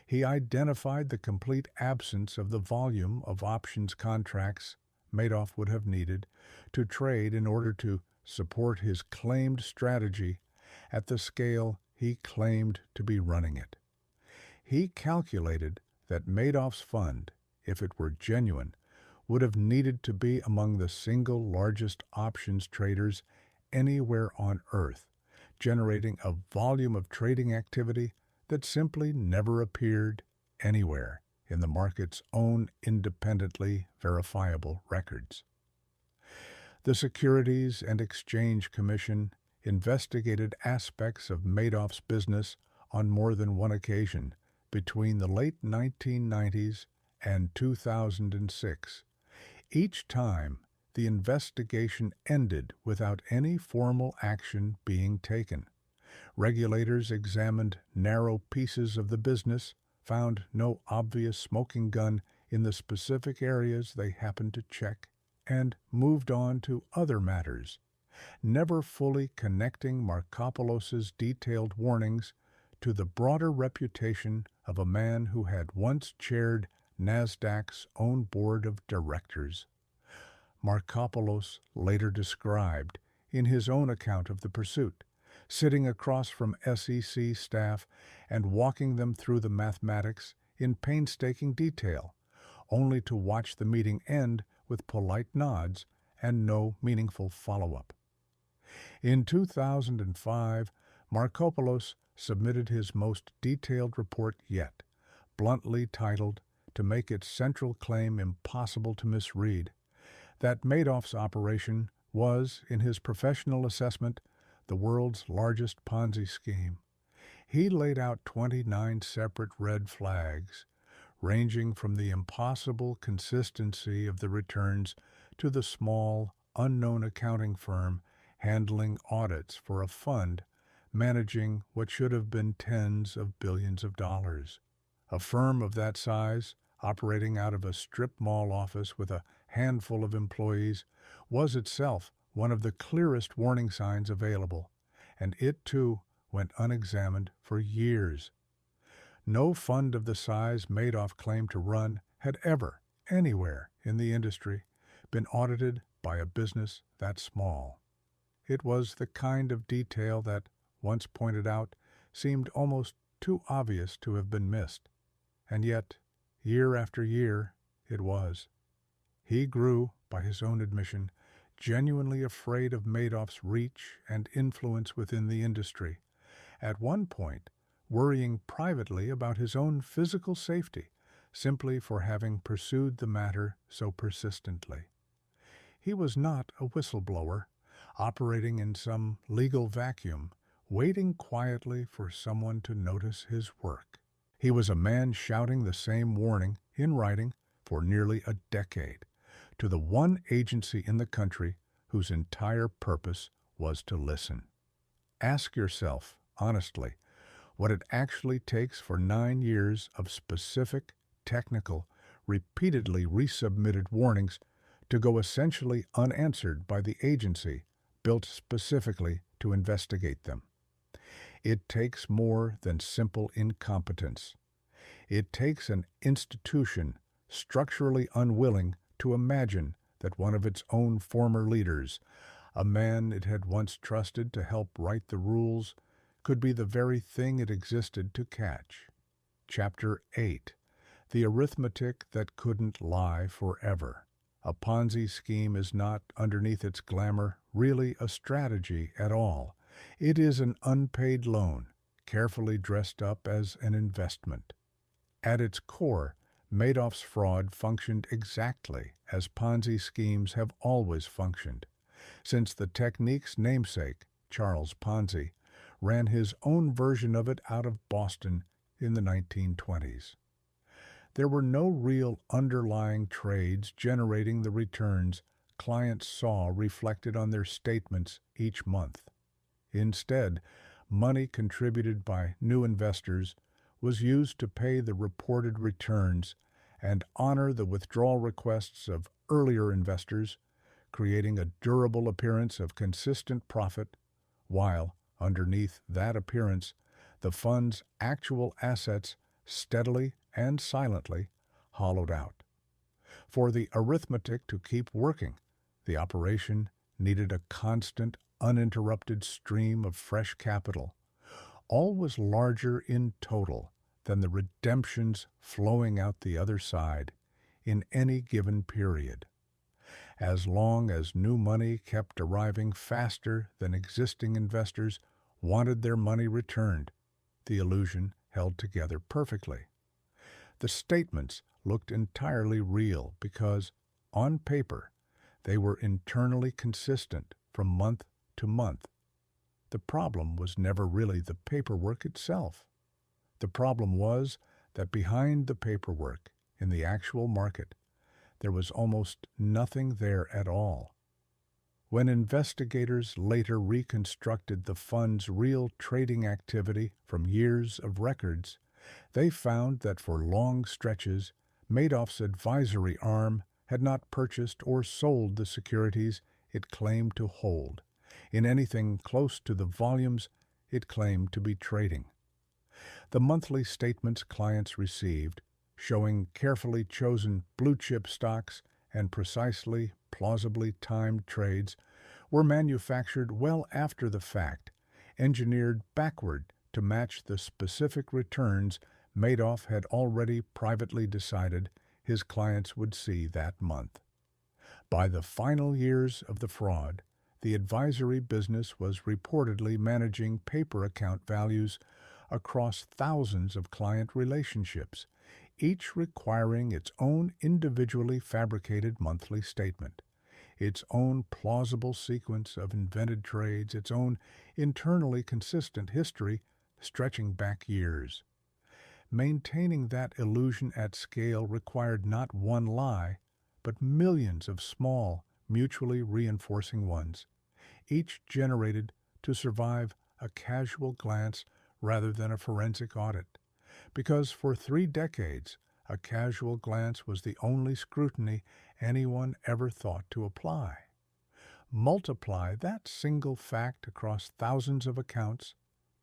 Speaker 1: He identified the complete absence of the volume of options contracts Madoff would have needed to trade in order to support his claimed strategy at the scale he claimed to be running it. He calculated that Madoff's fund, if it were genuine, would have needed to be among the single largest options traders anywhere on Earth, generating a volume of trading activity that simply never appeared anywhere in the market's own independently verifiable records. The Securities and Exchange Commission investigated aspects of Madoff's business on more than one occasion between the late 1990s and 2006. Each time, the investigation ended without any formal action being taken. Regulators examined narrow pieces of the business, found no obvious smoking gun in the specific areas they happened to check, and moved on to other matters, never fully connecting Markopoulos's detailed warnings to the broader reputation of a man who had once chaired NASDAQ's own board of directors. Markopoulos later described, in his own account of the pursuit, sitting across from SEC staff and walking them through the mathematics in painstaking detail, only to watch the meeting end with polite nods and no meaningful follow-up. In 2005, Markopoulos submitted his most detailed report yet, bluntly titled, to make its central claim impossible to misread, that Madoff's operation was, in his professional assessment, the world's largest Ponzi scheme. He laid out 29 separate red flags, ranging from the impossible consistency of the returns to the small, unknown accounting firm handling audits for a fund managing what should have been tens of billions of dollars. A firm of that size, operating out of a strip mall office with a handful of employees, was itself one of the clearest warning signs available, and it too went unexamined for years. No fund of the size Madoff claimed to run had ever, anywhere in the industry, been audited by a business that small. It was the kind of detail that, once pointed out, seemed almost too obvious to have been missed. And yet, year after year, it was. He grew, by his own admission, genuinely afraid of Madoff's reach and influence within the industry, at one point worrying privately about his own physical safety, simply for having pursued the matter so persistently. He was not a whistleblower, operating in some legal vacuum, waiting quietly for someone to notice his work. He was a man shouting the same warning, in writing, for nearly a decade, to the one agency in the country whose entire purpose was to listen. Ask yourself, honestly, what it actually takes for 9 years of specific, technical, repeatedly resubmitted warnings to go essentially unanswered by the agency built specifically to investigate them. It takes more than simple incompetence. It takes an institution structurally unwilling to imagine that one of its own former leaders, a man it had once trusted to help write the rules, could be the very thing it existed to catch. Chapter 8. The Arithmetic That Couldn't Lie Forever. A Ponzi scheme is not, underneath its glamour, really a strategy at all. It is an unpaid loan, carefully dressed up as an investment. At its core, Madoff's fraud functioned exactly as Ponzi schemes have always functioned, since the technique's namesake, Charles Ponzi, ran his own version of it out of Boston in the 1920s. There were no real underlying trades generating the returns clients saw reflected on their statements each month. Instead, money contributed by new investors was used to pay the reported returns and honor the withdrawal requests of earlier investors, creating a durable appearance of consistent profit, while, underneath that appearance, the fund's actual assets steadily and silently hollowed out. For the arithmetic to keep working, the operation needed a constant, uninterrupted stream of fresh capital, always larger in total than the redemptions flowing out the other side in any given period. As long as new money kept arriving faster than existing investors wanted their money returned, the illusion held together perfectly. The statements looked entirely real because, on paper, they were internally consistent from month to month. The problem was never really the paperwork itself. The problem was that behind the paperwork, in the actual market, there was almost nothing there at all. When investigators later reconstructed the fund's real trading activity from years of records, they found that for long stretches, Madoff's advisory arm had not purchased or sold the securities it claimed to hold in anything close to the volumes it claimed to be trading. The monthly statements clients received, showing carefully chosen blue-chip stocks and precisely, plausibly timed trades, were manufactured well after the fact, engineered backward to match the specific returns Madoff had already privately decided his clients would see that month. By the final years of the fraud, the advisory business was reportedly managing paper account values across thousands of client relationships, each requiring its own individually fabricated monthly statement, its own plausible sequence of invented trades, its own internally consistent history stretching back years. Maintaining that illusion at scale required not one lie, but millions of small, mutually reinforcing ones, each generated to survive a casual glance rather than a forensic audit, because for 3 decades, a casual glance was the only scrutiny anyone ever thought to apply. Multiply that single fact across thousands of accounts,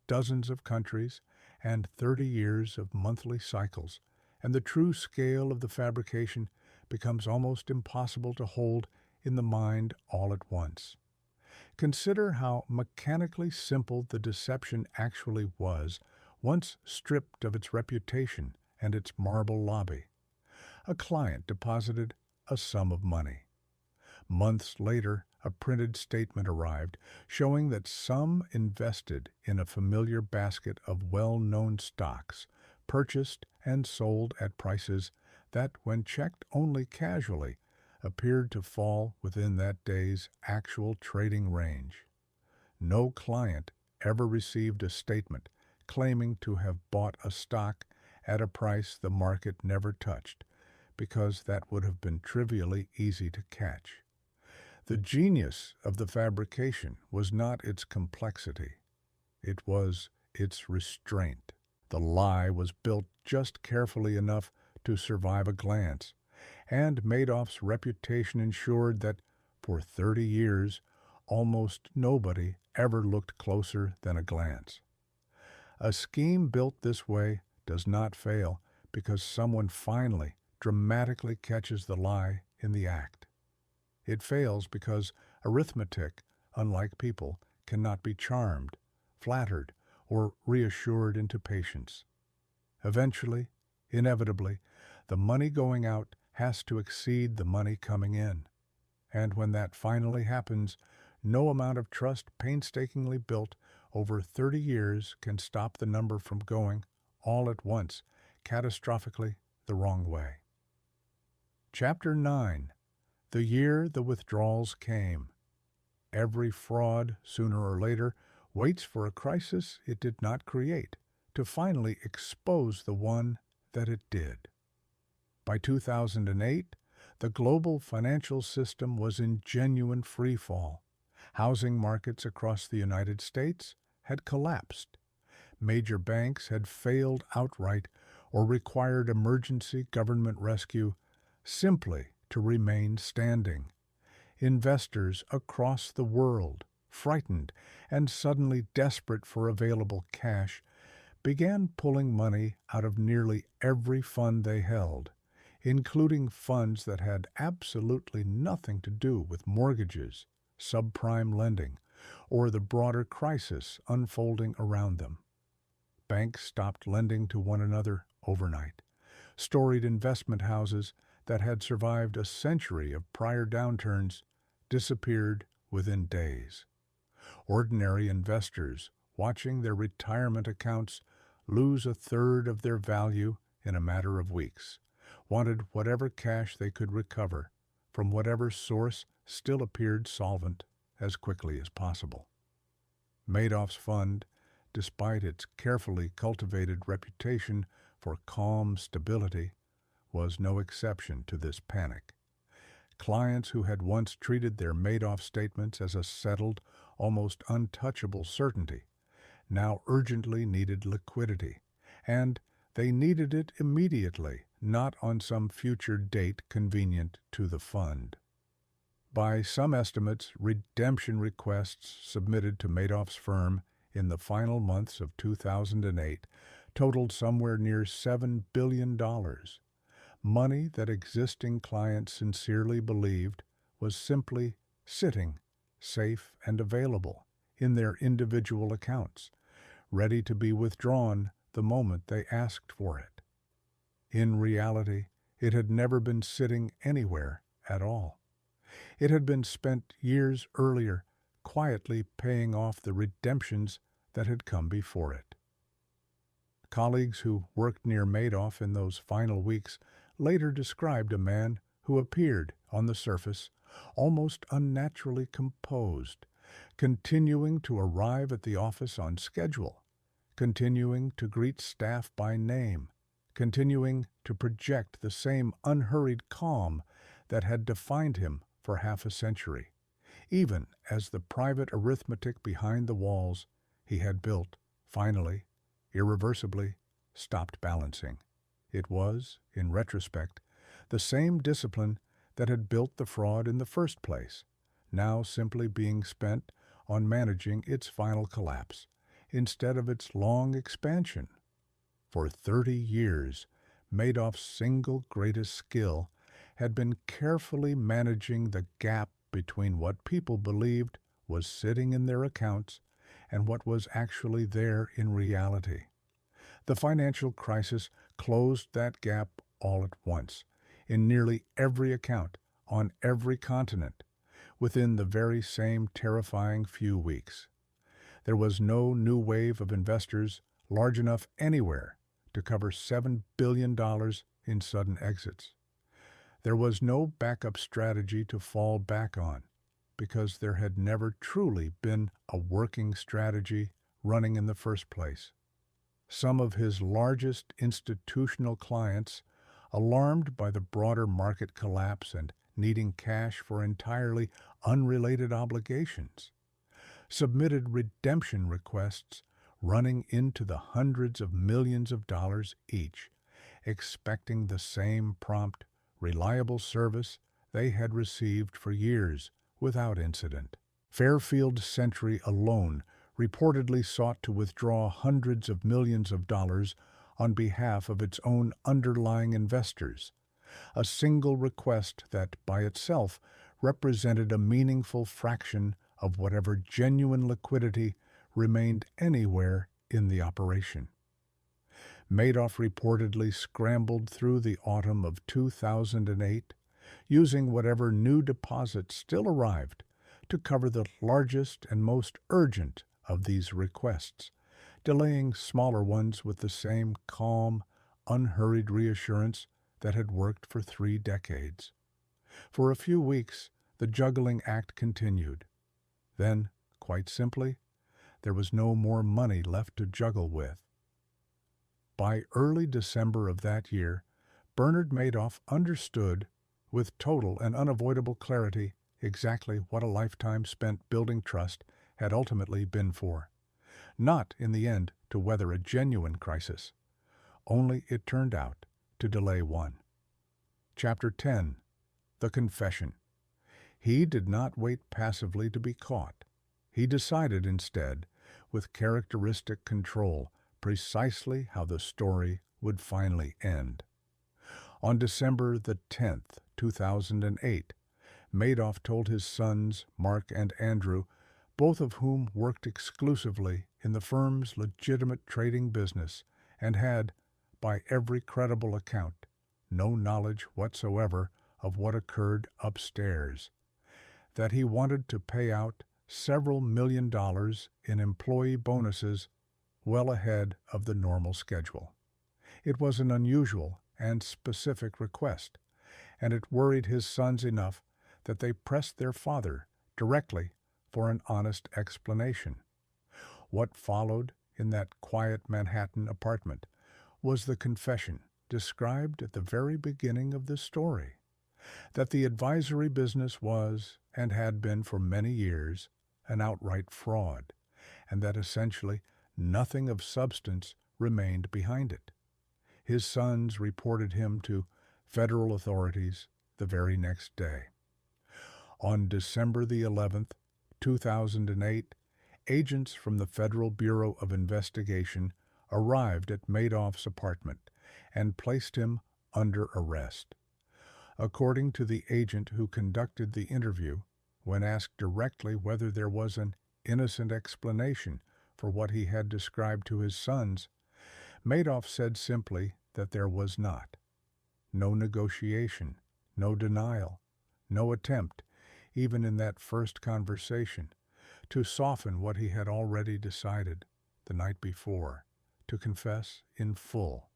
Speaker 1: dozens of countries, and 30 years of monthly cycles, and the true scale of the fabrication becomes almost impossible to hold in the mind all at once. Consider how mechanically simple the deception actually was once stripped of its reputation and its marble lobby. A client deposited a sum of money. Months later, a printed statement arrived showing that some invested in a familiar basket of well-known stocks, purchased and sold at prices that, when checked only casually, appeared to fall within that day's actual trading range. No client ever received a statement claiming to have bought a stock at a price the market never touched, because that would have been trivially easy to catch. The genius of the fabrication was not its complexity. It was its restraint. The lie was built just carefully enough to survive a glance, and Madoff's reputation ensured that for 30 years almost nobody ever looked closer than a glance. A scheme built this way does not fail because someone finally, dramatically catches the lie in the act. It fails because arithmetic, unlike people, cannot be charmed, flattered, or reassured into patience. Eventually, inevitably, the money going out has to exceed the money coming in. And when that finally happens, no amount of trust painstakingly built over 30 years can stop the number from going, all at once, catastrophically the wrong way. Chapter 9. The year the withdrawals came. Every fraud, sooner or later, waits for a crisis it did not create, to finally expose the one that it did. By 2008, the global financial system was in genuine freefall. Housing markets across the United States had collapsed. Major banks had failed outright or required emergency government rescue simply to remain standing. Investors across the world, frightened and suddenly desperate for available cash, began pulling money out of nearly every fund they held, including funds that had absolutely nothing to do with mortgages, subprime lending, or the broader crisis unfolding around them. Banks stopped lending to one another overnight. Storied investment houses that had survived a century of prior downturns disappeared within days. Ordinary investors, watching their retirement accounts lose a third of their value in a matter of weeks, wanted whatever cash they could recover from whatever source still appeared solvent as quickly as possible. Madoff's fund, despite its carefully cultivated reputation for calm stability, was no exception to this panic. Clients who had once treated their Madoff statements as a settled, almost untouchable certainty now urgently needed liquidity, and they needed it immediately, not on some future date convenient to the fund. By some estimates, redemption requests submitted to Madoff's firm in the final months of 2008 totaled somewhere near $7 billion, money that existing clients sincerely believed was simply sitting, safe and available, in their individual accounts, ready to be withdrawn the moment they asked for it. In reality, It had never been sitting anywhere at all. It had been spent years earlier, quietly paying off the redemptions that had come before it. Colleagues who worked near Madoff in those final weeks later described a man who appeared, on the surface, almost unnaturally composed, continuing to arrive at the office on schedule, continuing to greet staff by name, continuing to project the same unhurried calm that had defined him for half a century, even as the private arithmetic behind the walls he had built finally, irreversibly, stopped balancing. It was, in retrospect, the same discipline that had built the fraud in the first place, now simply being spent on managing its final collapse, instead of its long expansion. For 30 years, Madoff's single greatest skill had been carefully managing the gap between what people believed was sitting in their accounts and what was actually there in reality. The financial crisis closed that gap all at once, in nearly every account, on every continent, within the very same terrifying few weeks. There was no new wave of investors large enough anywhere to cover $7 billion in sudden exits. There was no backup strategy to fall back on, because there had never truly been a working strategy running in the first place. Some of his largest institutional clients, alarmed by the broader market collapse and needing cash for entirely unrelated obligations, submitted redemption requests running into the hundreds of millions of dollars each, expecting the same prompt, reliable service they had received for years without incident. Fairfield Century alone reportedly sought to withdraw hundreds of millions of dollars on behalf of its own underlying investors, a single request that by itself represented a meaningful fraction of whatever genuine liquidity remained anywhere in the operation. Madoff reportedly scrambled through the autumn of 2008, using whatever new deposits still arrived to cover the largest and most urgent of these requests, delaying smaller ones with the same calm, unhurried reassurance that had worked for 3 decades. For a few weeks, the juggling act continued. Then, quite simply, there was no more money left to juggle with. By early December of that year, Bernard Madoff understood, with total and unavoidable clarity, exactly what a lifetime spent building trust had ultimately been for. Not, in the end, to weather a genuine crisis. Only, it turned out, to delay one. Chapter 10. The Confession. He did not wait passively to be caught. He decided instead, with characteristic control, precisely how the story would finally end. On December the 10th, 2008, Madoff told his sons, Mark and Andrew, both of whom worked exclusively in the firm's legitimate trading business and had, by every credible account, no knowledge whatsoever of what occurred upstairs, that he wanted to pay out several $1,000,000 in employee bonuses well ahead of the normal schedule. It was an unusual and specific request, and it worried his sons enough that they pressed their father directly for an honest explanation. What followed in that quiet Manhattan apartment was the confession described at the very beginning of this story, that the advisory business was, and had been for many years, an outright fraud, and that essentially nothing of substance remained behind it. His sons reported him to federal authorities the very next day. On December the 11th, 2008, agents from the Federal Bureau of Investigation arrived at Madoff's apartment and placed him under arrest. According to the agent who conducted the interview, when asked directly whether there was an innocent explanation for what he had described to his sons, Madoff said simply that there was not. no negotiation, no denial, no attempt, even in that first conversation, to soften what he had already decided the night before, to confess in full.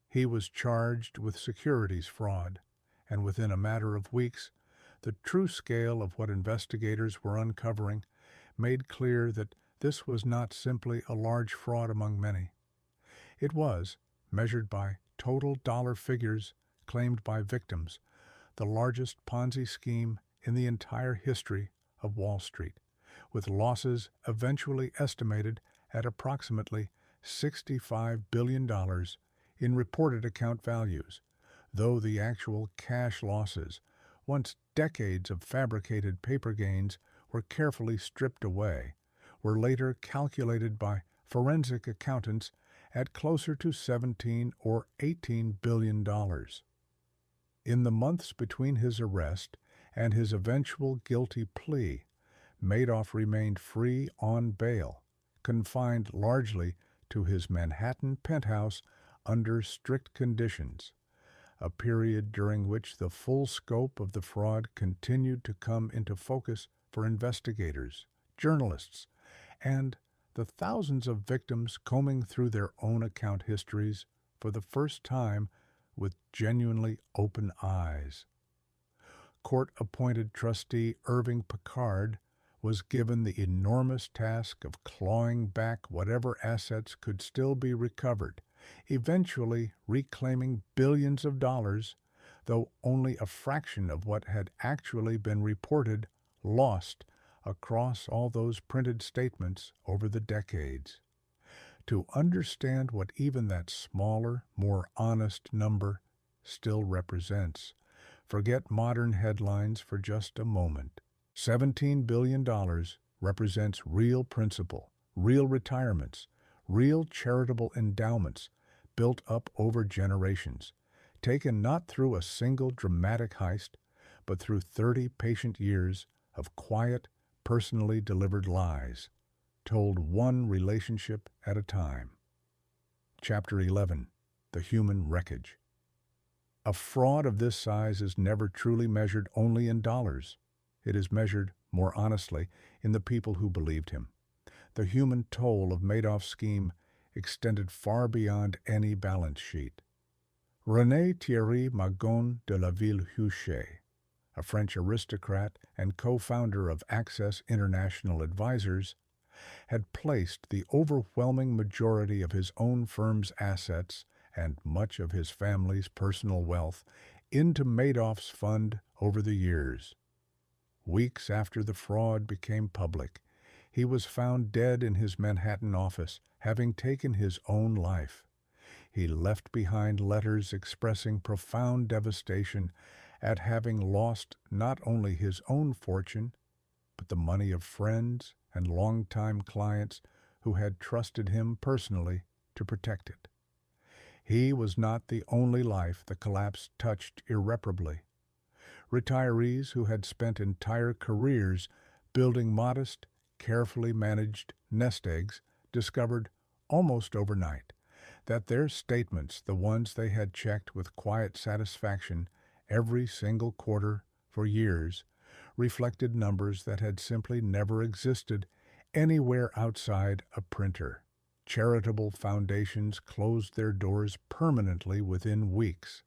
Speaker 1: He was charged with securities fraud, and within a matter of weeks, the true scale of what investigators were uncovering made clear that this was not simply a large fraud among many. It was, measured by total dollar figures claimed by victims, the largest Ponzi scheme in the entire history of Wall Street, with losses eventually estimated at approximately $65 billion in reported account values, though the actual cash losses, once decades of fabricated paper gains were carefully stripped away, were later calculated by forensic accountants at closer to $17 or $18 billion. In the months between his arrest and his eventual guilty plea, Madoff remained free on bail, confined largely to his Manhattan penthouse under strict conditions, a period during which the full scope of the fraud continued to come into focus for investigators, journalists, and the thousands of victims combing through their own account histories for the first time with genuinely open eyes. Court-appointed trustee Irving Picard was given the enormous task of clawing back whatever assets could still be recovered, eventually reclaiming billions of dollars, though only a fraction of what had actually been reported lost across all those printed statements over the decades. To understand what even that smaller, more honest number still represents, forget modern headlines for just a moment. $17 billion represents real principal, real retirements, real charitable endowments built up over generations, taken not through a single dramatic heist, but through 30 patient years of quiet, personally delivered lies, told one relationship at a time. Chapter 11. The Human Wreckage. A fraud of this size is never truly measured only in dollars. It is measured, more honestly, in the people who believed him. The human toll of Madoff's scheme extended far beyond any balance sheet. René Thierry Magon de la Ville-Huchet, a French aristocrat and co-founder of Access International Advisors, had placed the overwhelming majority of his own firm's assets and much of his family's personal wealth into Madoff's fund over the years. Weeks after the fraud became public, he was found dead in his Manhattan office, having taken his own life. He left behind letters expressing profound devastation at having lost not only his own fortune, but the money of friends and longtime clients who had trusted him personally to protect it. He was not the only life the collapse touched irreparably. Retirees who had spent entire careers building modest, carefully managed nest eggs discovered almost overnight that their statements, the ones they had checked with quiet satisfaction every single quarter for years, reflected numbers that had simply never existed anywhere outside a printer. Charitable foundations closed their doors permanently within weeks.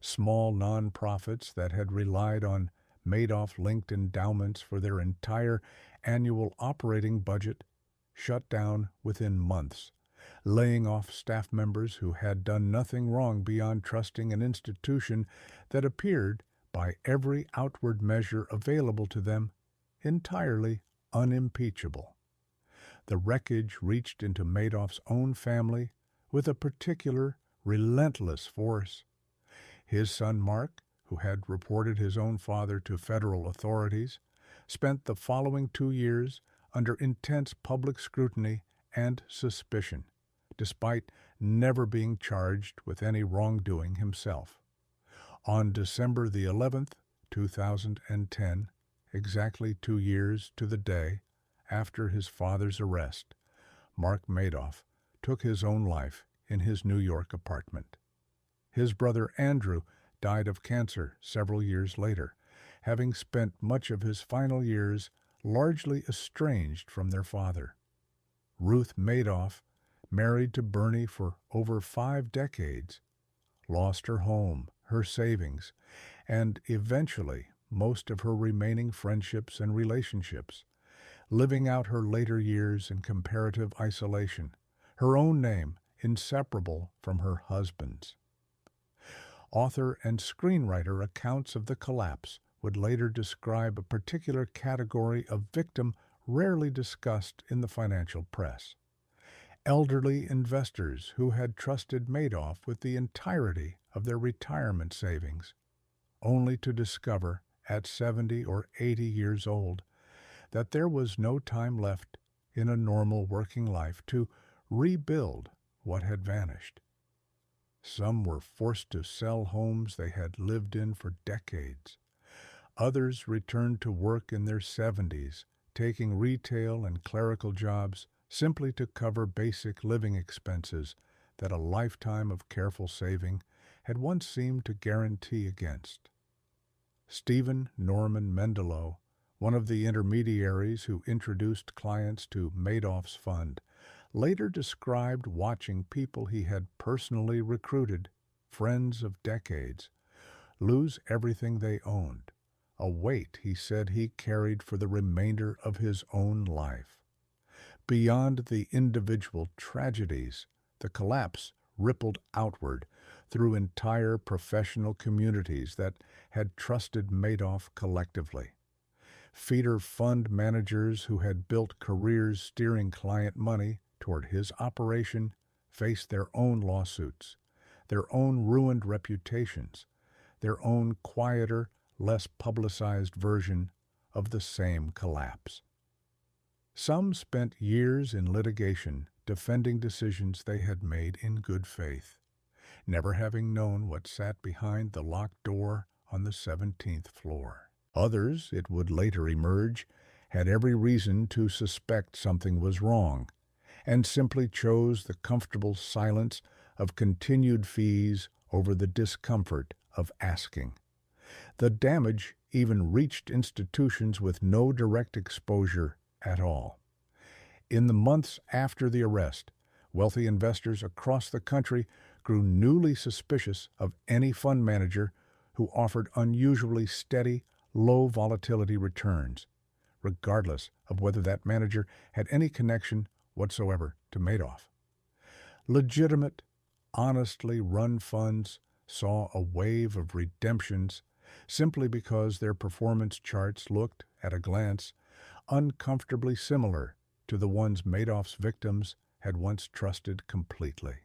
Speaker 1: Small nonprofits that had relied on Madoff-linked endowments for their entire annual operating budget shut down within months, laying off staff members who had done nothing wrong beyond trusting an institution that appeared, by every outward measure available to them, entirely unimpeachable. The wreckage reached into Madoff's own family with a particular, relentless force. His son Mark, who had reported his own father to federal authorities, spent the following 2 years under intense public scrutiny and suspicion, despite never being charged with any wrongdoing himself. On December the 11th, 2010, exactly 2 years to the day after his father's arrest, Mark Madoff took his own life in his New York apartment. His brother Andrew died of cancer several years later, having spent much of his final years largely estranged from their father. Ruth Madoff, married to Bernie for over 5 decades, lost her home, her savings, and eventually most of her remaining friendships and relationships, living out her later years in comparative isolation, her own name inseparable from her husband's. Author and screenwriter accounts of the collapse would later describe a particular category of victim rarely discussed in the financial press: elderly investors who had trusted Madoff with the entirety of their retirement savings, only to discover at 70 or 80 years old that there was no time left in a normal working life to rebuild what had vanished. Some were forced to sell homes they had lived in for decades. Others returned to work in their 70s, taking retail and clerical jobs simply to cover basic living expenses that a lifetime of careful saving had once seemed to guarantee against. Stephen Norman Mendelow, one of the intermediaries who introduced clients to Madoff's fund, later described watching people he had personally recruited, friends of decades, lose everything they owned, a weight he said he carried for the remainder of his own life. Beyond the individual tragedies, the collapse rippled outward through entire professional communities that had trusted Madoff collectively. Feeder fund managers who had built careers steering client money toward his operation faced their own lawsuits, their own ruined reputations, their own quieter, less publicized version of the same collapse. Some spent years in litigation defending decisions they had made in good faith, never having known what sat behind the locked door on the 17th floor. Others, it would later emerge, had every reason to suspect something was wrong, and simply chose the comfortable silence of continued fees over the discomfort of asking. The damage even reached institutions with no direct exposure at all. In the months after the arrest, wealthy investors across the country grew newly suspicious of any fund manager who offered unusually steady, low-volatility returns, regardless of whether that manager had any connection whatsoever to Madoff. Legitimate, honestly run funds saw a wave of redemptions simply because their performance charts looked, at a glance, uncomfortably similar to the ones Madoff's victims had once trusted completely.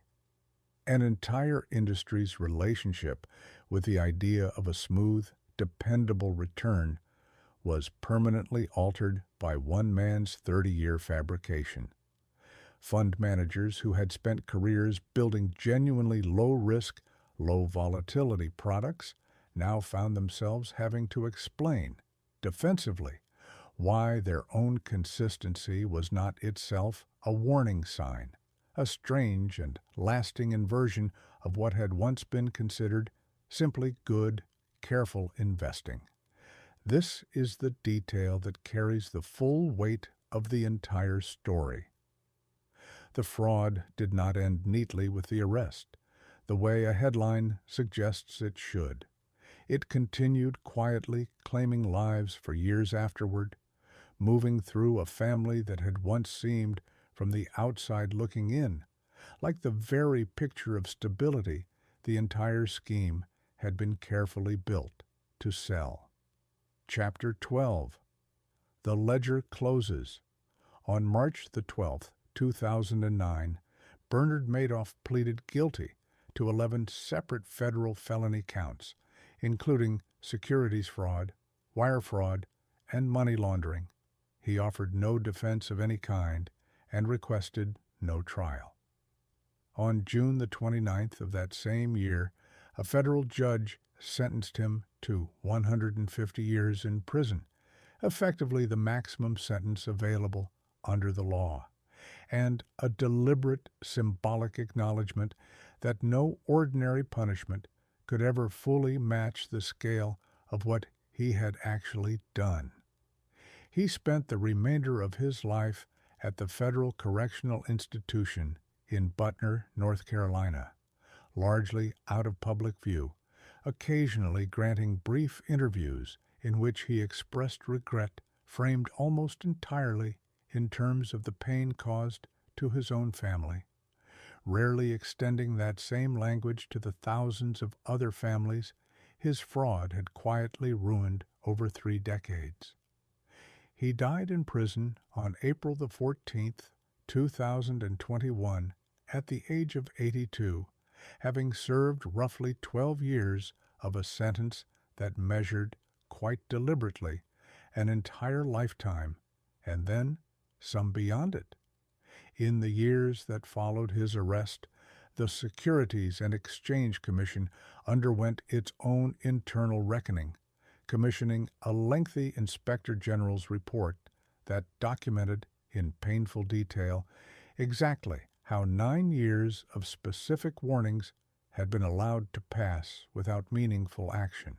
Speaker 1: An entire industry's relationship with the idea of a smooth, dependable return was permanently altered by one man's 30-year fabrication. Fund managers who had spent careers building genuinely low-risk, low-volatility products now found themselves having to explain, defensively, why their own consistency was not itself a warning sign, a strange and lasting inversion of what had once been considered simply good, careful investing. This is the detail that carries the full weight of the entire story. The fraud did not end neatly with the arrest, the way a headline suggests it should. It continued quietly claiming lives for years afterward, moving through a family that had once seemed, from the outside looking in, like the very picture of stability the entire scheme had been carefully built to sell. Chapter 12. The ledger closes. On March the 12th, 2009, Bernard Madoff pleaded guilty to 11 separate federal felony counts, including securities fraud, wire fraud, and money laundering. He offered no defense of any kind and requested no trial. On June the 29th of that same year, a federal judge sentenced him to 150 years in prison, effectively the maximum sentence available under the law, and a deliberate symbolic acknowledgement that no ordinary punishment could ever fully match the scale of what he had actually done. He spent the remainder of his life at the Federal Correctional Institution in Butner, North Carolina, largely out of public view, occasionally granting brief interviews in which he expressed regret framed almost entirely in terms of the pain caused to his own family, rarely extending that same language to the thousands of other families his fraud had quietly ruined over 3 decades. He died in prison on April the 14th, 2021, at the age of 82, having served roughly 12 years of a sentence that measured, quite deliberately, an entire lifetime, and then some beyond it. In the years that followed his arrest, the Securities and Exchange Commission underwent its own internal reckoning, commissioning a lengthy Inspector General's report that documented in painful detail exactly how 9 years of specific warnings had been allowed to pass without meaningful action.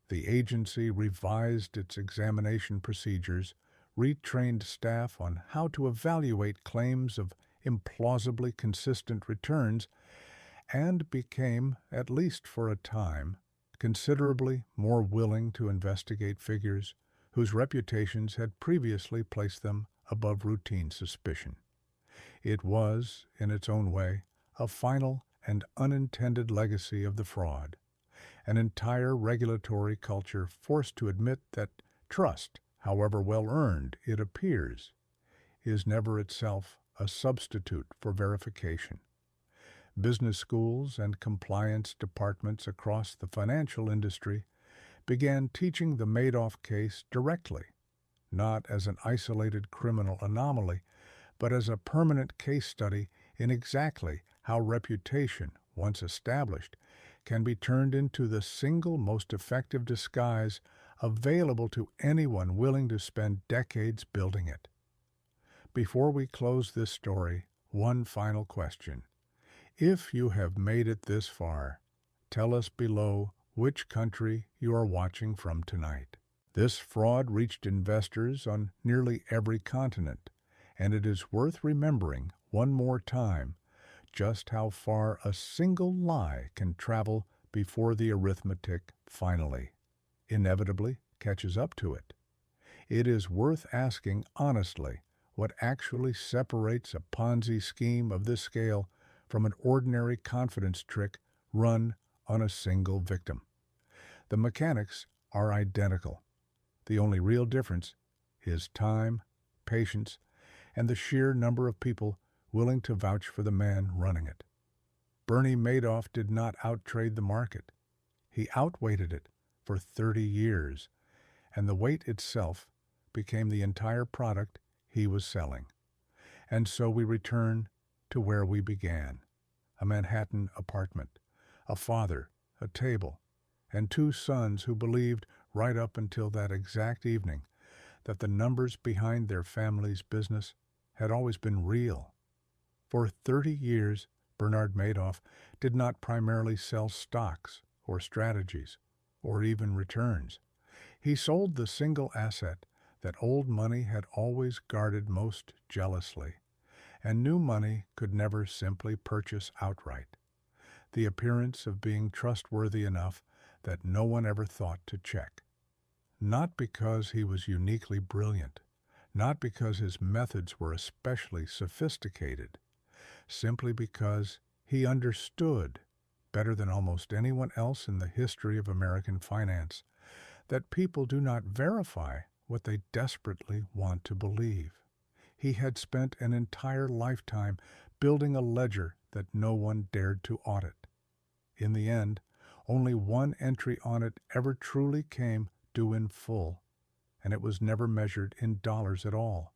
Speaker 1: The agency revised its examination procedures, retrained staff on how to evaluate claims of implausibly consistent returns, and became, at least for a time, considerably more willing to investigate figures whose reputations had previously placed them above routine suspicion. It was, in its own way, a final and unintended legacy of the fraud, an entire regulatory culture forced to admit that trust, however well earned it appears, is never itself a substitute for verification. Business schools and compliance departments across the financial industry began teaching the Madoff case directly, not as an isolated criminal anomaly, but as a permanent case study in exactly how reputation, once established, can be turned into the single most effective disguise available to anyone willing to spend decades building it. Before we close this story, one final question. If you have made it this far, tell us below which country you are watching from tonight. This fraud reached investors on nearly every continent, and it is worth remembering one more time just how far a single lie can travel before the arithmetic finally, inevitably, catches up to it. It is worth asking honestly what actually separates a Ponzi scheme of this scale from an ordinary confidence trick run on a single victim. The mechanics are identical. The only real difference is time, patience, and the sheer number of people willing to vouch for the man running it. Bernie Madoff did not outtrade the market. He outweighted it for 30 years, and the weight itself became the entire product he was selling. And so we return to where we began, a Manhattan apartment, a father, a table, and 2 sons who believed right up until that exact evening that the numbers behind their family's business had always been real. For 30 years, Bernard Madoff did not primarily sell stocks or strategies or even returns. He sold the single asset that old money had always guarded most jealously, and new money could never simply purchase outright, the appearance of being trustworthy enough that no one ever thought to check. Not because he was uniquely brilliant, not because his methods were especially sophisticated, simply because he understood, better than almost anyone else in the history of American finance, that people do not verify what they desperately want to believe. He had spent an entire lifetime building a ledger that no one dared to audit. In the end, only one entry on it ever truly came due in full, and it was never measured in dollars at all.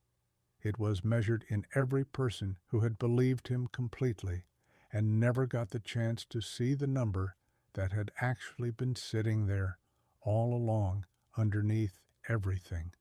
Speaker 1: It was measured in every person who had believed him completely and never got the chance to see the number that had actually been sitting there all along underneath everything.